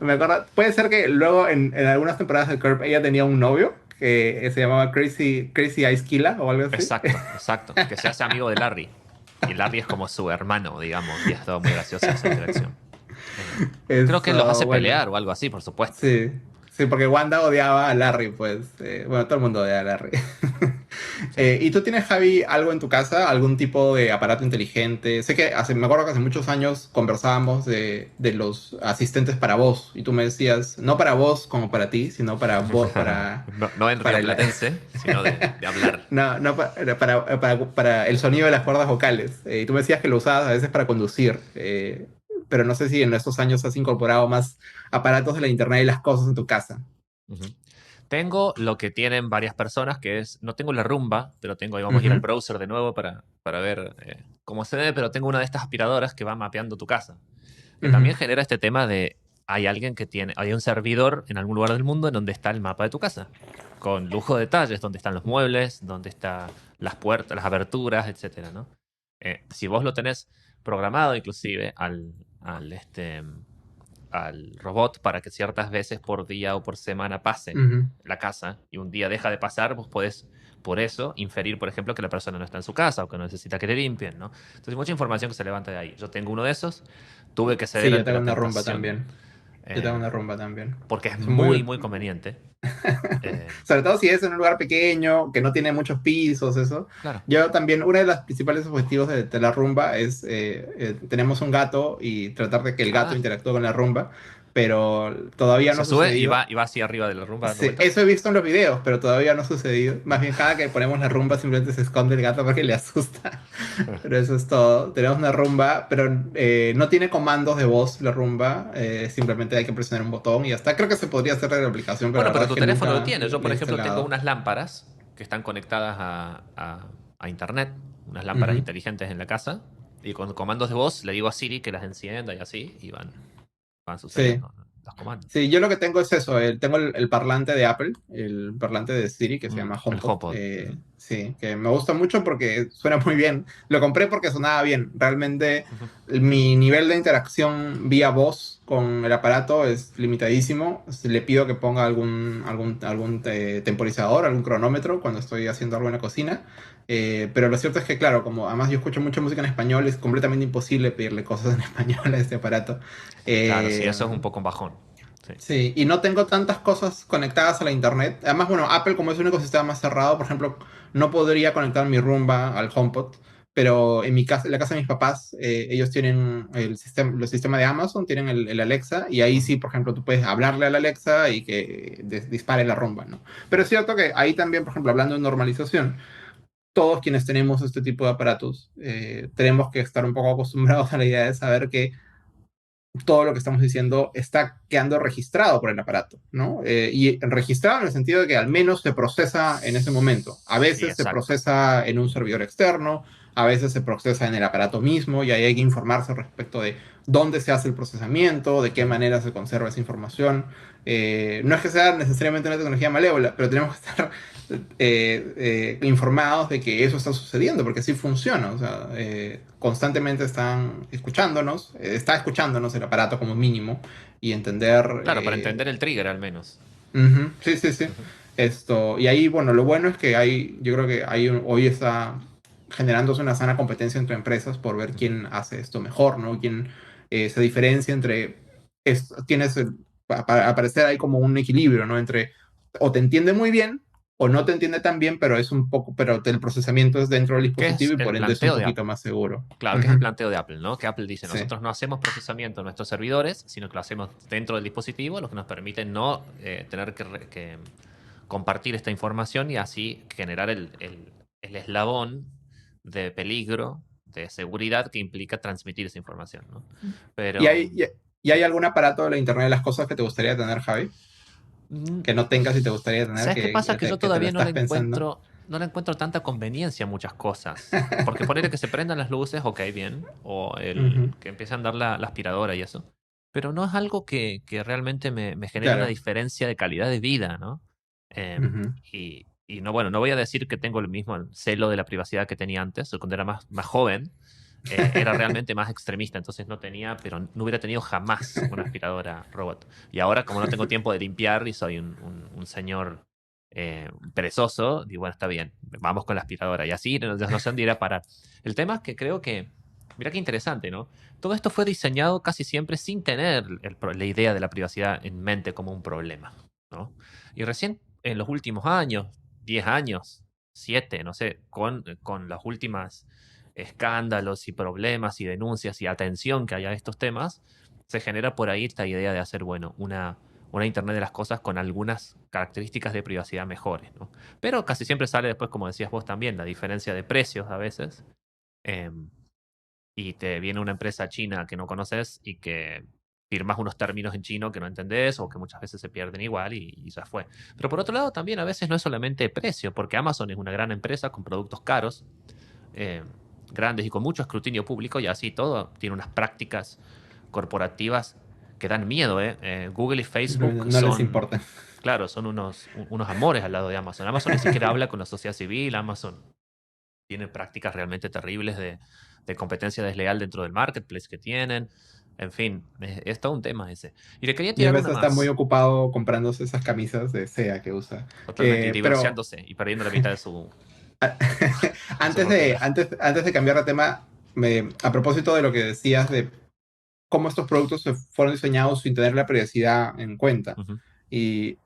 Me acuerdo, puede ser que luego en algunas temporadas de Curb ella tenía un novio que se llamaba Crazy Ice Killa o algo así. Exacto, exacto. Que se hace amigo de Larry. Y Larry es como su hermano, digamos, y es todo muy gracioso esa interacción. Eh, Creo que los Eso, hace bueno. pelear o algo así, por supuesto. Sí, sí, porque Wanda odiaba a Larry, pues. Bueno, todo el mundo odia a Larry. Sí. ¿Y tú tienes, Javi, algo en tu casa? ¿Algún tipo de aparato inteligente? Sé que me acuerdo que hace muchos años conversábamos de los asistentes para voz y tú me decías, no para voz como para ti, sino para voz, No, no en para el, rioplatense, sino de hablar. no, no para el sonido de las cuerdas vocales. Y tú me decías que lo usabas a veces para conducir, pero no sé si en estos años has incorporado más aparatos de la internet y las cosas en tu casa. Ujú. Tengo lo que tienen varias personas, que es, no tengo la rumba, pero tengo, ahí vamos a ir al Ujú, browser de nuevo para ver cómo se ve, pero tengo una de estas aspiradoras que va mapeando tu casa, que ujú, también genera este tema de, hay alguien que tiene, hay un servidor en algún lugar del mundo en donde está el mapa de tu casa, con lujo de detalles, donde están los muebles, donde están las puertas, las aberturas, etcétera, ¿no? Si vos lo tenés programado inclusive al robot para que ciertas veces por día o por semana pase ujú. la casa y un día deja de pasar, vos podés por eso inferir, por ejemplo, que la persona no está en su casa o que no necesita que le limpien, ¿no? Entonces, hay mucha información que se levanta de ahí. Yo tengo uno de esos, tuve que Sí, ceder yo ante tengo la una rumba tentación también. Yo tengo eh, una rumba también. porque es Es muy, muy... muy conveniente. Eh, Sobre todo si es en un lugar pequeño, que no tiene muchos pisos, eso. claro. Yo también, uno de los principales objetivos de la rumba es, tenemos un gato y tratar de que el gato Ah, interactúe con la rumba, pero todavía no se ha sube sucedido. y va así arriba de la rumba dando Sí, vueltas. eso he visto en los videos, pero todavía no ha sucedido. Más bien, cada que ponemos la rumba simplemente se esconde el gato porque le asusta. Pero eso es todo. Tenemos una rumba, pero no tiene comandos de voz la rumba. Simplemente hay que presionar un botón y hasta creo que se podría hacer de la aplicación, pero la Bueno, verdad pero es tu que teléfono lo nunca tiene. Yo, la por he ejemplo, tengo instalado. unas lámparas que están conectadas a internet, unas lámparas Ujú. inteligentes en la casa, y con comandos de voz le digo a Siri que las encienda y así, y van Sí. sucediendo los comandos. Sí, yo lo que tengo es eso, tengo el parlante de Apple, el parlante de Siri que se llama El HomePod. HomePod. Ujú, Sí, que me gusta mucho porque suena muy bien. Lo compré porque sonaba bien. Realmente ujú. mi nivel de interacción vía voz con el aparato es limitadísimo. Si le pido que ponga algún temporizador, algún cronómetro cuando estoy haciendo algo en la cocina. Pero lo cierto es que, claro, como además yo escucho mucha música en español, es completamente imposible pedirle cosas en español a este aparato. Claro, sí, Eh, eso es un poco un bajón. Sí. Sí, y no tengo tantas cosas conectadas a la internet. Además, bueno, Apple como es un ecosistema más cerrado, por ejemplo, no podría conectar mi Roomba al HomePod, pero en mi casa, en la casa de mis papás, ellos tienen el sistema de Amazon, tienen el Alexa, y ahí Ujú. sí, por ejemplo, tú puedes hablarle al Alexa y que dispare la Roomba, ¿no? Pero es cierto que ahí también, por ejemplo, hablando de normalización, todos quienes tenemos este tipo de aparatos, tenemos que estar un poco acostumbrados a la idea de saber que todo lo que estamos diciendo está quedando registrado por el aparato, ¿no? Y registrado en el sentido de que al menos se procesa en ese momento. A Sí, veces se exacto. procesa en un servidor externo, a veces se procesa en el aparato mismo y ahí hay que informarse respecto de dónde se hace el procesamiento, de qué Ujú. manera se conserva esa información. No es que sea necesariamente una tecnología malévola, pero tenemos que estar informados de que eso está sucediendo, porque sí funciona. O sea, constantemente están escuchándonos, está escuchándonos el aparato como mínimo y entender. Claro, para entender el trigger al menos. Ujú, sí, sí, sí. Ujú. Esto, y ahí, bueno, lo bueno es que yo creo que hoy está generándose una sana competencia entre empresas por ver Ujú. quién hace esto mejor, ¿no? Quién se diferencia entre, tienes, al parecer hay como un equilibrio, ¿no? Entre o te entiende muy bien o no te entiende tan bien, pero es un poco, pero el procesamiento es dentro del ¿Qué es dispositivo y el por ende es un planteo de poquito Apple? más seguro. Claro, que es el Ujú. planteo de Apple, ¿no? Que Apple dice, Sí. nosotros no hacemos procesamiento en nuestros servidores, sino que lo hacemos dentro del dispositivo, lo que nos permite no tener que compartir esta información y así generar el eslabón de peligro, de seguridad que implica transmitir esa información, ¿no? ¿Y Pero hay sí. algún aparato de la Internet de las cosas que te gustaría tener, Javi? Mm, Que no tengas y te gustaría tener, ¿Sabes qué pasa? Que yo que te lo todavía estás pensando. no le encuentro tanta conveniencia a muchas cosas. Porque ponerle que se prendan las luces, ok, bien. O el Ujú. que empiece a andar la aspiradora y eso. Pero no es algo que realmente me genere una Claro. diferencia de calidad de vida, ¿no? Ujú. Y no, bueno, no voy a decir que tengo el mismo celo de la privacidad que tenía antes, o cuando era más joven. Era realmente más extremista, entonces no tenía, pero no hubiera tenido jamás una aspiradora robot. Y ahora, como no tengo tiempo de limpiar y soy un señor perezoso, digo, bueno, está bien, vamos con la aspiradora. Y así no sé dónde ir a parar. El tema es que creo que, mira qué interesante, ¿no? Todo esto fue diseñado casi siempre sin tener la idea de la privacidad en mente como un problema, ¿no? Y recién en los últimos años, 10 años, 7 no sé, con las últimas escándalos y problemas y denuncias y atención que hay a estos temas, se genera por ahí esta idea de hacer, bueno, una Internet de las cosas con algunas características de privacidad mejores, ¿no? Pero casi siempre sale después, como decías vos también, la diferencia de precios a veces. eh, y te viene una empresa china que no conoces y que firmas unos términos en chino que no entendés o que muchas veces se pierden igual y ya fue. Pero por otro lado, también a veces no es solamente precio, porque Amazon es una gran empresa con productos caros, eh, grandes y con mucho escrutinio público y así todo, tiene unas prácticas corporativas que dan miedo, ¿eh? Google y Facebook No les son, importa. claro, son unos amores al lado de Amazon. Amazon ni siquiera habla con la sociedad civil, Amazon tiene prácticas realmente terribles de competencia desleal dentro del marketplace que tienen. En fin, es todo un tema ese. Y le quería Jeff tirar una Bezos está muy más, ocupado comprándose esas camisas de seda que usa. totalmente, y Pero divorciándose y perdiendo la mitad de su fortuna. antes de cambiar de tema, a propósito de lo que decías de cómo estos productos se fueron diseñados sin tener la privacidad en cuenta. Ujú, Y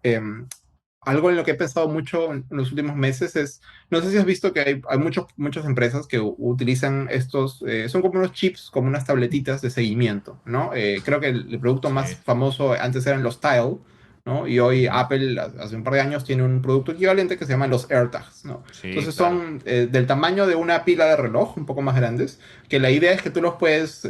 algo en lo que he pensado mucho en los últimos meses es, no sé si has visto que hay muchas empresas que utilizan estos, son como unos chips, como unas tabletitas de seguimiento, ¿no? Creo que el producto más sí. famoso antes eran los Tile, ¿no? Y hoy Ujú, Apple, hace un par de años, tiene un producto equivalente que se llama los AirTags, ¿no? sí, Entonces claro. son del tamaño de una pila de reloj, un poco más grandes, que la idea es que tú los puedes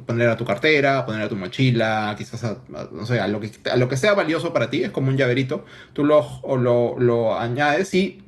poner a tu cartera, poner a tu mochila, quizás no sé, a lo que sea valioso para ti, es como un llaverito, tú lo añades y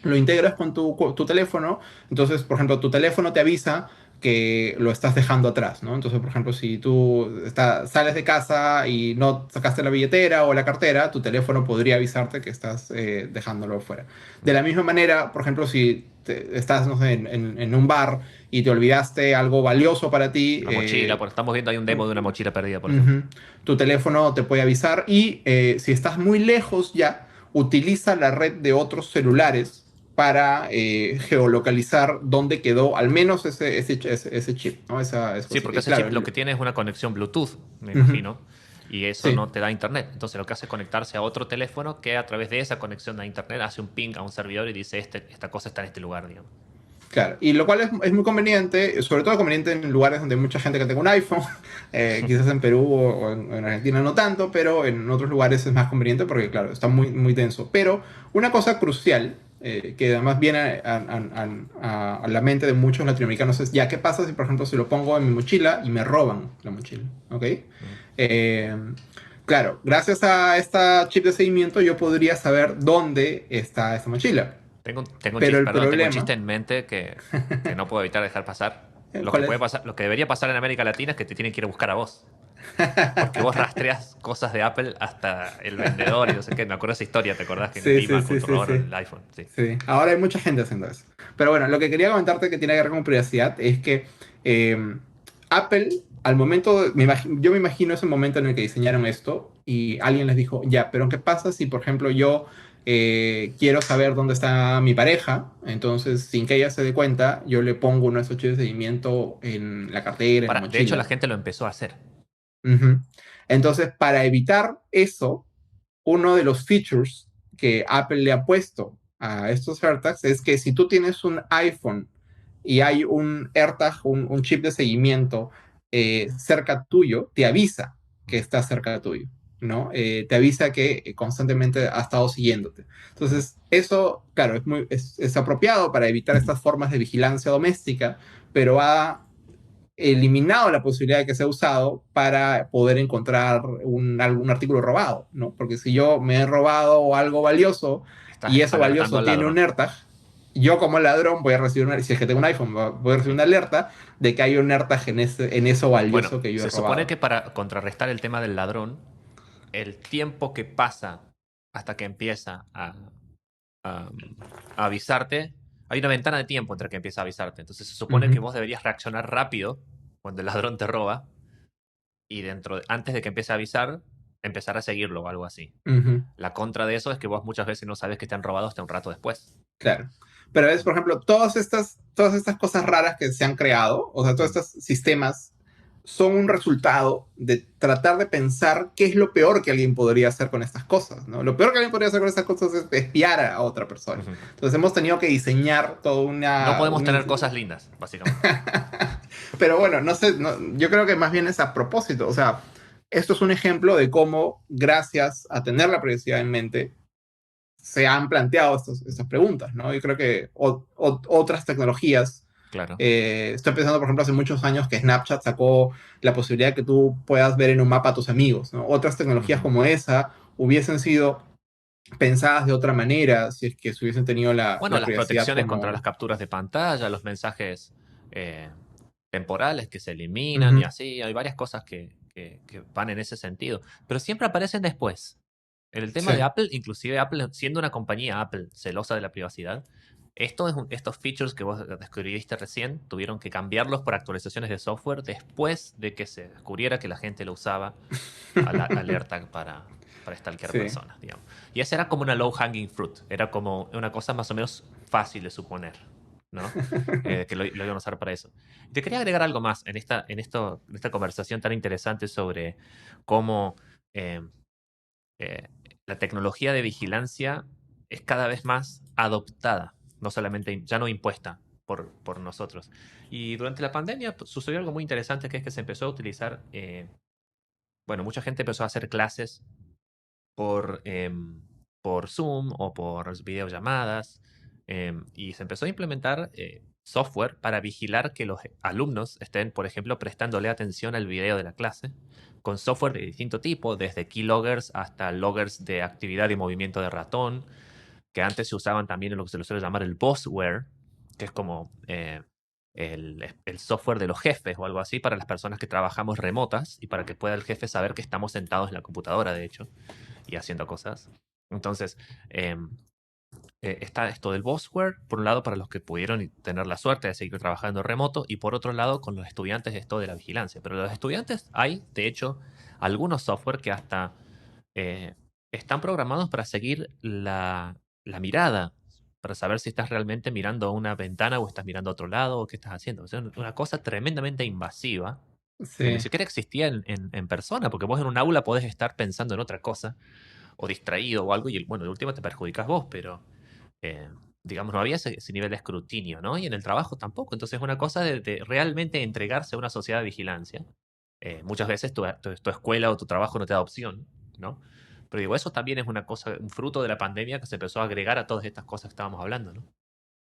lo integras con tu teléfono, entonces, por ejemplo, tu teléfono te avisa que lo estás dejando atrás, ¿no? Entonces, por ejemplo, si tú sales de casa y no sacaste la billetera o la cartera, tu teléfono podría avisarte que estás dejándolo fuera. De la misma manera, por ejemplo, si estás, no sé, en un bar y te olvidaste algo valioso para ti, Una mochila, porque estamos viendo ahí un demo de una mochila perdida, por ejemplo. ujú, tu teléfono te puede avisar y si estás muy lejos ya, utiliza la red de otros celulares para geolocalizar dónde quedó al menos ese chip, ¿no? Esa Sí, cosita. porque Y ese claro, chip lo que tiene es una conexión Bluetooth, me ujú, imagino, y eso sí. no te da internet. Entonces lo que hace es conectarse a otro teléfono que a través de esa conexión a internet hace un ping a un servidor y dice, esta cosa está en este lugar, digamos. Claro, y lo cual es muy conveniente, sobre todo conveniente en lugares donde hay mucha gente que tenga un iPhone, quizás en Perú o en Argentina no tanto, pero en otros lugares es más conveniente porque, claro, está muy denso. Pero una cosa crucial, que además viene a la mente de muchos latinoamericanos es, ya, ¿qué pasa si, por ejemplo, si lo pongo en mi mochila y me roban la mochila? ¿Ok? Mm. Eh, claro, gracias a esta chip de seguimiento yo podría saber dónde está esta mochila. Tengo un Pero chiste, el perdón, tengo un chiste problema, en mente que no puedo evitar dejar pasar. Lo que ¿cuál puede es? pasar, lo que debería pasar en América Latina es que te tienen que ir a buscar a vos. Porque vos rastreas cosas de Apple hasta el vendedor y no sé qué. Me acuerdo esa historia, ¿te acordás que en el Sí, sí, iMac sí, te sí, sí. robaron el iPhone? Sí. Sí, ahora hay mucha gente haciendo eso. Pero bueno, lo que quería comentarte que tiene que ver con privacidad es que eh, Apple, al momento, yo me imagino ese momento en el que diseñaron esto y alguien les dijo, ya, pero ¿qué pasa si, por ejemplo, yo quiero saber dónde está mi pareja? Entonces, sin que ella se dé cuenta, yo le pongo unos chips de seguimiento en la cartera, en la De hecho, la mochila. gente lo empezó a hacer. Ujú. Entonces, para evitar eso, uno de los features que Apple le ha puesto a estos AirTags es que si tú tienes un iPhone y hay un AirTag, un chip de seguimiento cerca tuyo, te avisa que está cerca tuyo, ¿no? Te avisa que constantemente ha estado siguiéndote. Entonces, eso, claro, es apropiado para evitar estas formas de vigilancia doméstica, pero ha eliminado la posibilidad de que sea usado para poder encontrar algún artículo robado, ¿no? Porque si yo me he robado algo valioso Estás y eso alertando valioso al tiene un ladrón. AirTag, yo como ladrón voy a recibir si es que tengo un iPhone, voy a recibir una alerta de que hay un AirTag en eso Bueno, valioso que yo he se supone robado. que para contrarrestar el tema del ladrón, el tiempo que pasa hasta que empieza a- a avisarte, hay una ventana de tiempo entre que empieza a avisarte. Entonces se supone que Ujú, vos deberías reaccionar rápido cuando el ladrón te roba y antes de que empiece a avisar, empezar a seguirlo o algo así. ujú. La contra de eso es que vos muchas veces no sabes que te han robado hasta un rato después. Claro. Pero es, por ejemplo, todas estas cosas raras que se han creado, o sea, todos Mm. estos sistemas son un resultado de tratar de pensar qué es lo peor que alguien podría hacer con estas cosas, ¿no? Lo peor que alguien podría hacer con estas cosas es espiar a otra persona. Ujú. Entonces hemos tenido que diseñar toda No podemos una. tener cosas lindas, básicamente. Pero bueno, no sé, yo creo que más bien es a propósito, o sea, esto es un ejemplo de cómo, gracias a tener la privacidad en mente, se han planteado estas preguntas, ¿no? Yo creo que otras tecnologías, Claro. estoy pensando, por ejemplo, hace muchos años que Snapchat sacó la posibilidad de que tú puedas ver en un mapa a tus amigos, ¿no? Otras tecnologías Ujú. como esa hubiesen sido pensadas de otra manera si es que se hubiesen tenido Bueno, la las privacidad protecciones contra las como. capturas de pantalla, los mensajes eh, temporales que se eliminan y Ujú, así. Hay varias cosas que van en ese sentido. Pero siempre aparecen después. En el tema sí, de Apple, inclusive Apple, siendo una compañía Apple celosa de la privacidad, estos features que vos descubriste recién, tuvieron que cambiarlos por actualizaciones de software después de que se descubriera que la gente lo usaba a la alerta para stalkear sí. personas, digamos. Y esa era como una low hanging fruit, era como una cosa más o menos fácil de suponer, ¿no? Que lo iban a usar para eso. Te quería agregar algo más en esta conversación tan interesante sobre cómo eh, eh, la tecnología de vigilancia es cada vez más adoptada, no solamente ya no impuesta por nosotros. Y durante la pandemia pues, sucedió algo muy interesante que es que se empezó a utilizar, bueno, mucha gente empezó a hacer clases por, por Zoom o por videollamadas y se empezó a implementar software para vigilar que los alumnos estén, por ejemplo, prestándole atención al video de la clase con software de distinto tipo, desde keyloggers hasta loggers de actividad y movimiento de ratón, que antes se usaban también en lo que se le suele llamar el bossware, que es como el software de los jefes o algo así para las personas que trabajamos remotas y para que pueda el jefe saber que estamos sentados en la computadora, de hecho y haciendo cosas. Entonces, eh, está esto del Bossware, por un lado, para los que pudieron tener la suerte de seguir trabajando remoto, y por otro lado, con los estudiantes, esto de la vigilancia. Pero los estudiantes hay, de hecho, algunos software que hasta eh, están programados para seguir la mirada, para saber si estás realmente mirando a una ventana o estás mirando a otro lado o qué estás haciendo. O sea, una cosa tremendamente invasiva que ni Sí. siquiera existía en persona, porque vos en un aula podés estar pensando en otra cosa o distraído o algo, y bueno, de última te perjudicas vos, pero eh, digamos, no había ese nivel de escrutinio, ¿no? Y en el trabajo tampoco. Entonces es una cosa de realmente entregarse a una sociedad de vigilancia. Muchas veces tu escuela o tu trabajo no te da opción, ¿no? Pero digo, eso también es una cosa, un fruto de la pandemia que se empezó a agregar a todas estas cosas que estábamos hablando, ¿no?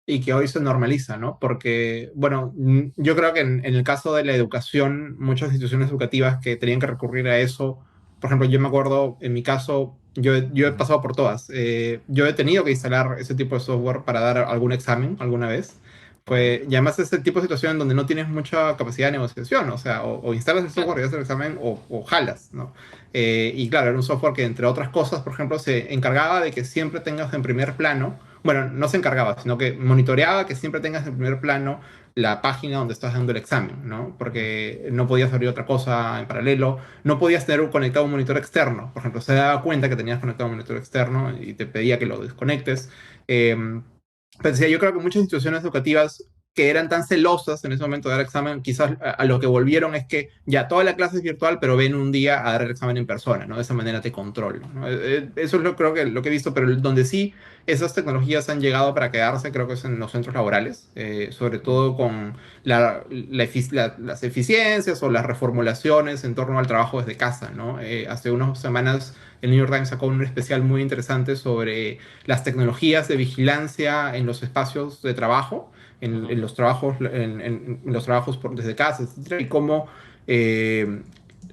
Y que hoy se normaliza, ¿no? Porque, bueno, yo creo que en el caso de la educación, muchas instituciones educativas que tenían que recurrir a eso, por ejemplo, yo me acuerdo, en mi caso, yo he Ujú, pasado por todas. Yo he tenido que instalar ese tipo de software para dar algún examen alguna vez. ujú. Pues, y además es el tipo de situación donde no tienes mucha capacidad de negociación, o sea, o instalas el software Claro. y haces el examen o jalas, ¿no? Y claro, era un software que, entre otras cosas, por ejemplo, se encargaba de que siempre tengas en primer plano, bueno, no se encargaba, sino que monitoreaba que siempre tengas en primer plano la página donde estás dando el examen, ¿no? Ujú. Porque no podías abrir otra cosa en paralelo, no podías tener conectado un monitor externo. Por ejemplo, se daba cuenta que tenías conectado un monitor externo y te pedía que lo desconectes. Pero decía, yo creo que muchas instituciones educativas que eran tan celosas en ese momento de dar examen, quizás a lo que volvieron es que ya toda la clase es virtual, pero ven un día a dar el examen en persona, ¿no? De esa manera te controlan, ¿no? Eso es creo que lo que he visto, pero donde sí esas tecnologías han llegado para quedarse, creo que es en los centros laborales, sobre todo con las eficiencias o las reformulaciones en torno al trabajo desde casa, ¿no? Hace unas semanas el New York Times sacó un especial muy interesante sobre las tecnologías de vigilancia en los espacios de trabajo, en los trabajos, en los trabajos desde casa, etcétera, y cómo eh,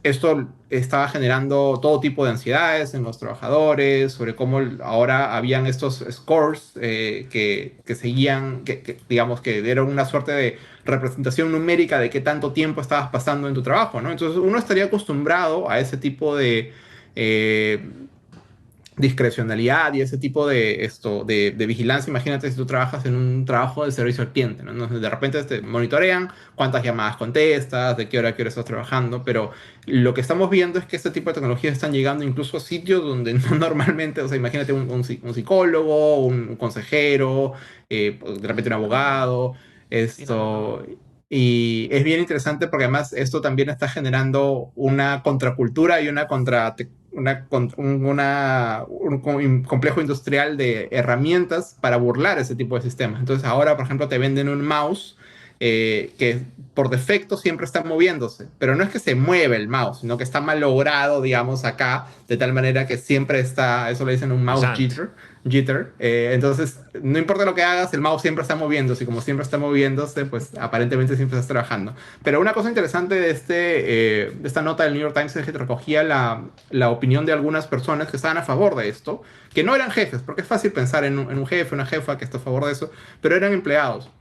esto estaba generando todo tipo de ansiedades en los trabajadores, sobre cómo ahora habían estos scores que seguían, digamos que eran una suerte de representación numérica de qué tanto tiempo estabas pasando en tu trabajo, ¿no? Entonces uno estaría acostumbrado a ese tipo de eh, discrecionalidad y ese tipo de vigilancia. Imagínate si tú trabajas en un trabajo de servicio al cliente, ¿no? Entonces, de repente te monitorean cuántas llamadas contestas, de qué hora a qué hora estás trabajando, pero lo que estamos viendo es que este tipo de tecnologías están llegando incluso a sitios donde no normalmente, o sea, imagínate un psicólogo, un consejero, de repente un abogado, Sí, no, no, no. esto... Y es bien interesante porque además esto también está generando una contracultura y un complejo industrial de herramientas para burlar ese tipo de sistemas. Entonces ahora, por ejemplo, te venden un mouse que por defecto siempre está moviéndose, pero no es que se mueve el mouse, sino que está mal logrado, digamos, acá, de tal manera que siempre está, eso le dicen un mouse Brillante. jitter. Entonces, no importa lo que hagas, el mouse siempre está moviéndose, y como siempre está moviéndose, pues aparentemente siempre estás trabajando. Pero una cosa interesante de esta nota del New York Times es que recogía la opinión de algunas personas que estaban a favor de esto, que no eran jefes, porque es fácil pensar en un jefe, una jefa que está a favor de eso, pero eran empleados.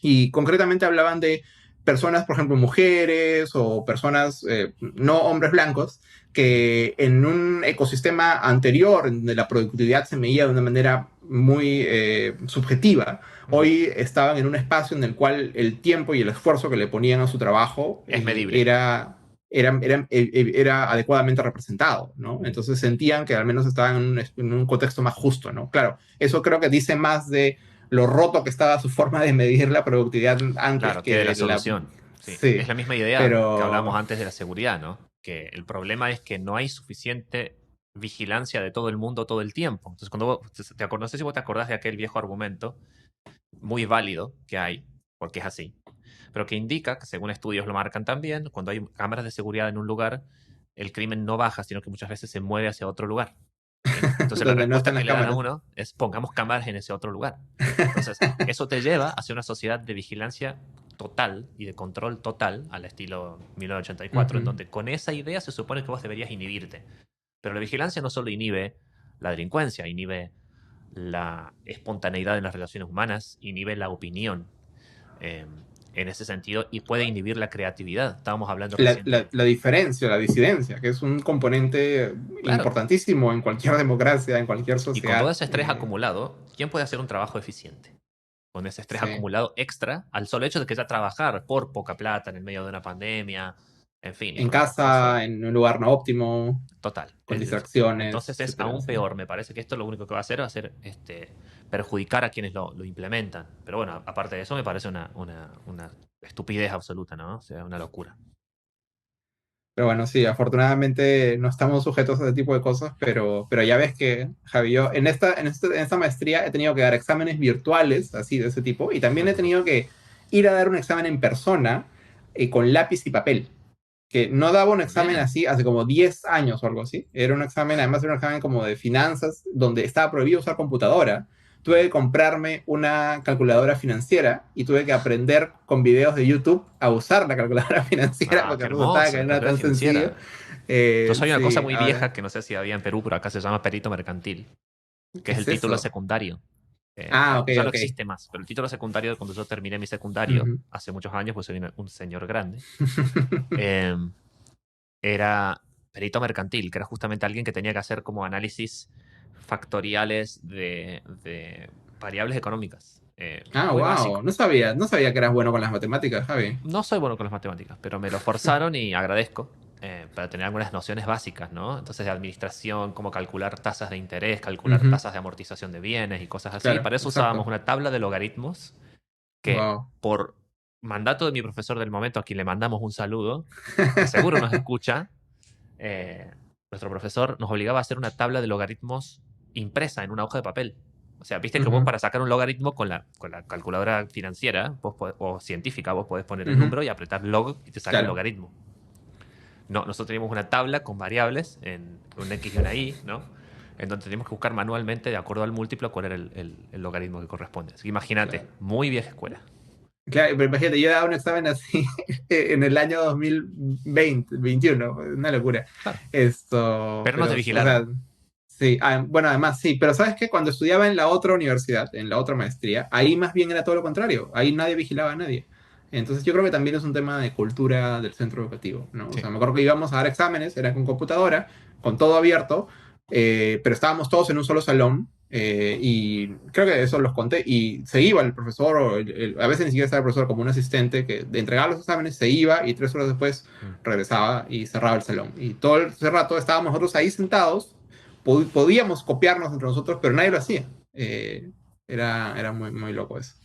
Y concretamente hablaban de personas, por ejemplo, mujeres o personas, no hombres blancos, que en un ecosistema anterior, donde la productividad se medía de una manera muy subjetiva, Ujú. hoy estaban en un espacio en el cual el tiempo y el esfuerzo que le ponían a su trabajo Es medible. era adecuadamente representado, ¿no? Ujú. Entonces sentían que al menos estaban en un contexto más justo, ¿no? Claro, eso creo que dice más de lo roto que estaba su forma de medir la productividad antes Claro, que de la que la... solución. Sí, es Sí, la misma idea que pero... hablábamos antes de la seguridad, ¿no? Que el problema es que no hay suficiente vigilancia de todo el mundo todo el tiempo. Entonces, cuando no sé si vos te acordás de aquel viejo argumento, muy válido que hay, porque es así, pero que indica que según estudios lo marcan también, cuando hay cámaras de seguridad en un lugar, el crimen no baja, sino que muchas veces se mueve hacia otro lugar. Entonces la donde no respuesta están que las le dan a cámaras. uno es pongamos cámaras en ese otro lugar. Entonces, eso te lleva hacia una sociedad de vigilancia total y de control total, al estilo 1984, en Ujú. donde con esa idea se supone que vos deberías inhibirte. Pero la vigilancia no solo inhibe la delincuencia, inhibe la espontaneidad en las relaciones humanas, inhibe la opinión eh, en ese sentido y puede inhibir la creatividad. Estábamos hablando La, recién la, de... la diferencia, la disidencia, que es un componente Claro, importantísimo en cualquier democracia, en cualquier y con todo sociedad. ese estrés acumulado, ¿quién puede hacer un trabajo eficiente? Con ese estrés Sí. acumulado extra al solo hecho de que ya trabajar por poca plata en el medio de una pandemia, en fin, y En con el esfuerzo casa, en un lugar no óptimo, total. con distracciones, Entonces es etcétera. aún Sí. peor, me parece que esto lo único que va a hacer perjudicar a quienes lo implementan. Pero bueno, aparte de eso me parece una estupidez absoluta, ¿no? O sea, una locura. Pero bueno, sí, afortunadamente no estamos sujetos a ese tipo de cosas, pero ya ves que, Javi, yo en esta maestría he tenido que dar exámenes virtuales, así de ese tipo, y también he tenido que ir a dar un examen en persona con lápiz y papel, que no daba un examen Bien. así hace como 10 años o algo así. Era un examen, además era un examen como de finanzas, donde estaba prohibido usar computadora. Tuve que comprarme una calculadora financiera y tuve que aprender con videos de YouTube a usar la calculadora financiera Ah, qué porque resultaba hermoso, que la no era calculadora tan sencillo. financiera. Yo soy una cosa Sí, muy ahora, vieja que no sé si había en Perú, pero acá se llama perito mercantil, que ¿qué es es el título eso? secundario. Ah, ok, Ya no ok. existe más, pero el título secundario de cuando yo terminé mi secundario, Ujú. hace muchos años, pues soy un señor grande, eh, era perito mercantil, que era justamente alguien que tenía que hacer como análisis factoriales de variables económicas. Ah, Muy wow. básico. No sabía que eras bueno con las matemáticas, Javi. No soy bueno con las matemáticas, pero me lo forzaron y agradezco para tener algunas nociones básicas, ¿no? Entonces, de administración, cómo calcular tasas de interés, calcular Ujú. tasas de amortización de bienes y cosas así. Claro, Para eso usábamos exacto. una tabla de logaritmos que Wow. por mandato de mi profesor del momento, a quien le mandamos un saludo, que seguro nos escucha, eh, nuestro profesor nos obligaba a hacer una tabla de logaritmos impresa en una hoja de papel. O sea, viste que vos Ujú, para sacar un logaritmo con la calculadora financiera o científica, vos podés poner el ujú. número y apretar log y te sale el Claro, logaritmo. No, nosotros teníamos una tabla con variables, en un X y una Y, ¿no? En donde teníamos que buscar manualmente, de acuerdo al múltiplo, cuál era el logaritmo que corresponde. Así que imagínate, claro. muy vieja escuela. Claro, pero imagínate, yo daba un examen así en el año 2020, 21, una locura. Claro. Esto, Pero no pero, te o sea, vigilaron. sí, bueno, además sí, pero ¿sabes qué? Cuando estudiaba en la otra universidad, en la otra maestría, ahí más bien era todo lo contrario, ahí nadie vigilaba a nadie. Entonces yo creo que también es un tema de cultura del centro educativo, ¿no? O Sí. sea, me acuerdo que íbamos a dar exámenes, era con computadora, con todo abierto, pero estábamos todos en un solo salón. Y creo que eso los conté. Y se iba el profesor, a veces ni siquiera estaba el profesor, como un asistente que de entregar los exámenes se iba y 3 horas después Mm. regresaba y cerraba el salón. Y todo ese rato estábamos nosotros ahí sentados, podíamos copiarnos entre nosotros, pero nadie lo hacía. Era muy, muy loco eso.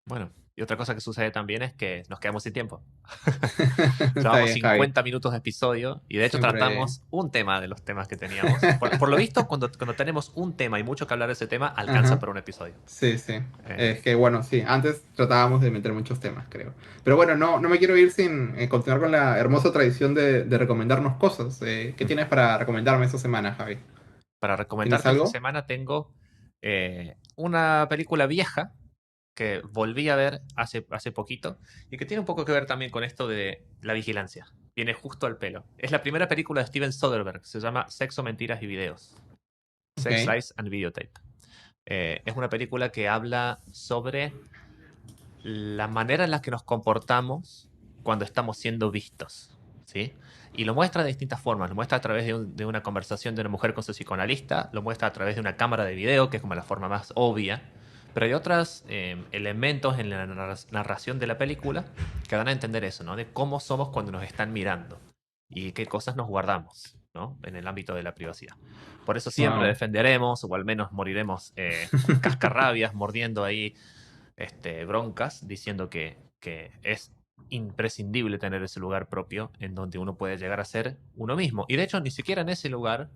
Bueno, y otra cosa que sucede también es que nos quedamos sin tiempo. Está Llevamos bien, Javi. 50 minutos de episodio y de hecho Siempre. tratamos un tema de los temas que teníamos. Por lo visto, cuando tenemos un tema y mucho que hablar de ese tema, alcanza Ajá. para un episodio. Sí, sí. Eh, Es que bueno, sí, antes tratábamos de meter muchos temas, creo. Pero bueno, no me quiero ir sin continuar con la hermosa tradición de recomendarnos cosas. ¿Qué tienes para recomendarme esta semana, Javi? para ¿Tienes recomendarte esta algo? semana tengo una película vieja que volví a ver hace poquito y que tiene un poco que ver también con esto de la vigilancia. Viene justo al pelo. Es la primera película de Steven Soderbergh. Se llama Sexo, Mentiras y Videos. Sex, Ok. Lies and Videotape. Es una película que habla sobre la manera en la que nos comportamos cuando estamos siendo vistos, ¿sí? Y lo muestra de distintas formas. Lo muestra a través de una conversación de una mujer con su psicoanalista, lo muestra a través de una cámara de video, que es como la forma más obvia, pero hay otros elementos en la narración de la película que dan a entender eso, ¿no? De cómo somos cuando nos están mirando y qué cosas nos guardamos, ¿no? En el ámbito de la privacidad. Por eso siempre Wow. defenderemos, o al menos moriremos con cascarrabias, mordiendo ahí broncas, diciendo que es imprescindible tener ese lugar propio en donde uno puede llegar a ser uno mismo. Y de hecho, ni siquiera en ese lugar,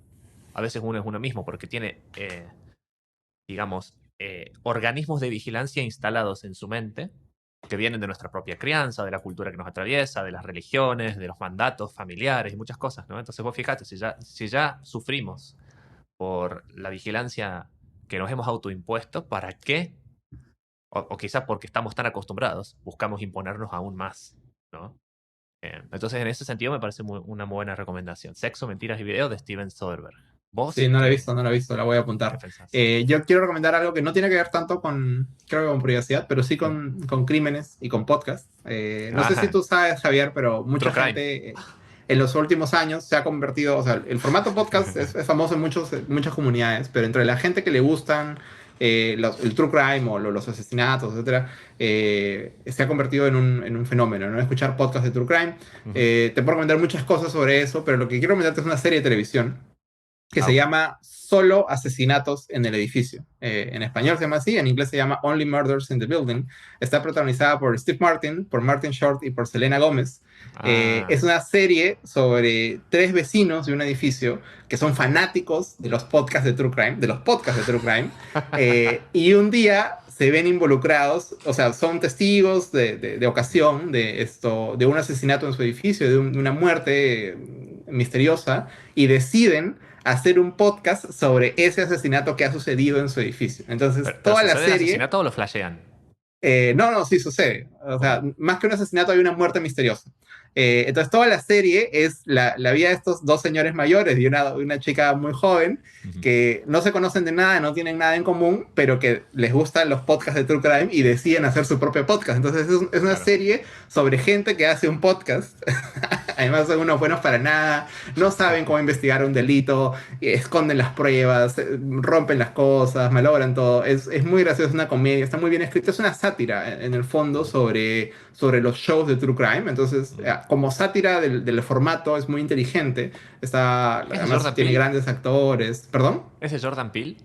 a veces uno es uno mismo, porque tiene, digamos, organismos de vigilancia instalados en su mente, que vienen de nuestra propia crianza, de la cultura que nos atraviesa, de las religiones, de los mandatos familiares y muchas cosas, ¿no? Entonces vos fíjate, si ya sufrimos por la vigilancia que nos hemos autoimpuesto, ¿para qué o quizá porque estamos tan acostumbrados, buscamos imponernos aún más, ¿no? Entonces, en ese sentido, me parece una buena recomendación. Sexo, Mentiras y Videos de Steven Soderbergh. Sí, ¿Vos no la he qué, visto, no la he visto, la voy a qué apuntar. pensás? Yo quiero recomendar algo que no tiene que ver tanto con, creo que con privacidad, pero sí Mm. con crímenes y con podcast. No sé si Ajá, tú sabes, Javier, pero True mucha Crime. gente en los últimos años se ha convertido, o sea, el formato podcast es famoso en muchas comunidades, pero entre la gente que le gustan el true crime o los asesinatos, etcétera, se ha convertido en un fenómeno, ¿no? Escuchar podcasts de true crime. Ujú. Te puedo recomendar muchas cosas sobre eso, pero lo que quiero recomendarte es una serie de televisión que Ah, se ok. llama Solo Asesinatos en el Edificio. En español se llama así, en inglés se llama Only Murders in the Building. Está protagonizada por Steve Martin, por Martin Short y por Selena Gómez. Ah, Es una serie sobre tres vecinos de un edificio que son fanáticos de los podcasts de True Crime, de los podcasts de True Crime, y un día se ven involucrados, o sea, son testigos de ocasión de un asesinato en su edificio, de una muerte misteriosa, y deciden hacer un podcast sobre ese asesinato que ha sucedido en su edificio. Entonces, pero toda la ¿sucede el serie, asesinato o lo flashean? no, sí sucede. O Ok. sea, más que un asesinato hay una muerte misteriosa. Entonces, toda la serie es la vida de estos dos señores mayores y una chica muy joven Ujú. que no se conocen de nada, no tienen nada en común, pero que les gustan los podcasts de True Crime y deciden hacer su propio podcast. Entonces, es una Claro. serie sobre gente que hace un podcast. Además, son unos buenos para nada, no saben cómo investigar un delito, esconden las pruebas, rompen las cosas, malogran todo. Es muy gracioso, es una comedia, está muy bien escrita, es una sátira en el fondo sobre los shows de True Crime. Entonces, Mm. como sátira del formato, es muy inteligente. ¿Es de Además, Jordan tiene Peele? grandes actores. ¿Perdón? ¿Es de Jordan Peele?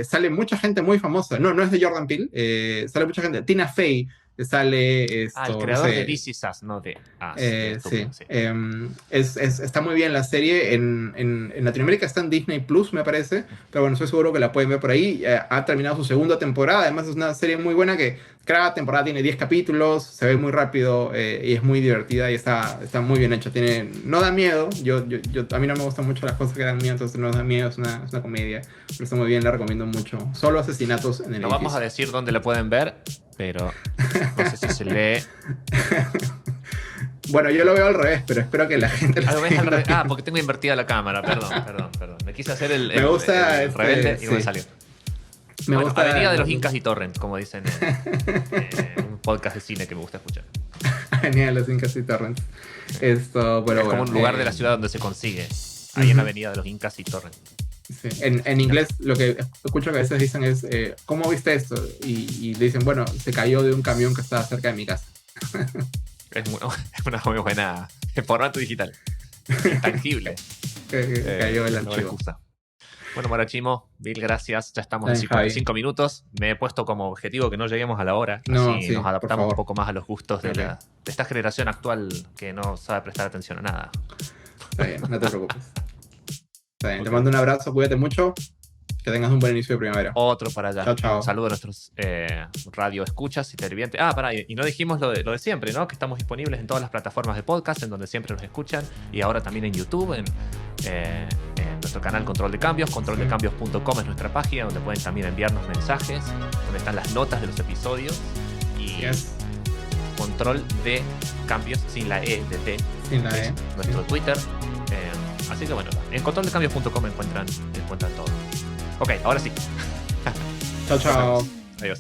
Sale mucha gente muy famosa. No, no es de Jordan Peele. Sale mucha gente. Tina Fey sale Ah, esto. el No creador sé, de This Is Us, no de Us. sí. Sí. Está muy bien la serie. En Latinoamérica está en Disney Plus, me parece. Pero bueno, estoy seguro que la pueden ver por ahí. Ha terminado su segunda temporada. Además, es una serie muy buena que cada temporada tiene 10 capítulos. Se ve muy rápido y es muy divertida y está muy bien hecha. No da miedo. A mí no me gustan mucho las cosas que dan miedo, entonces no da miedo. Es una comedia. Pero está muy bien, la recomiendo mucho. Solo asesinatos en el No vamos a edificio. decir dónde la pueden ver, pero no sé si se lee. Bueno, yo lo veo al revés, pero espero que la gente Ah, lo lo ves esté al viendo. revés. Porque tengo invertida la cámara. Perdón. Me quise hacer Me gusta el rebelde y no me sí. salió. Me Bueno, gusta Avenida de los Incas y Torrent, como dicen en un podcast de cine que me gusta escuchar. Avenida de los Incas y Torrents. Esto, pero Es como un lugar de la ciudad donde se consigue. Ahí en Avenida de los Incas y Torrent. Sí. En inglés lo que escucho que a veces dicen es ¿cómo viste esto? Y le dicen, bueno, se cayó de un camión que estaba cerca de mi casa. Es una muy buena formato digital. Intangible. Cayó el No me archivo. gusta. Bueno, Marachimo, Bill, gracias. Ya estamos en Bien, 55 minutos. Me he puesto como objetivo que no lleguemos a la hora. No, Así sí, nos por adaptamos favor. un poco más a los gustos de, Ok. de esta generación actual que no sabe prestar atención a nada. Está bien, no te preocupes. Está bien, Ok. te mando un abrazo, cuídate mucho. Que tengas un buen inicio de primavera. Otro para allá. Chao, chao. Un saludo a nuestros radio escuchas y televidentes. Pará, y no dijimos lo de siempre, ¿no? Que estamos disponibles en todas las plataformas de podcast, en donde siempre nos escuchan, y ahora también en YouTube, en nuestro canal Control de Cambios. Controldecambios.com es nuestra página, donde pueden también enviarnos mensajes, donde están las notas de los episodios. Y Yes. Control de Cambios, sin la E de T, Sin la es E. nuestro Twitter. Así que bueno, en controldecambios.com encuentran todo. Ok, ahora sí. Chao, chao. Adiós.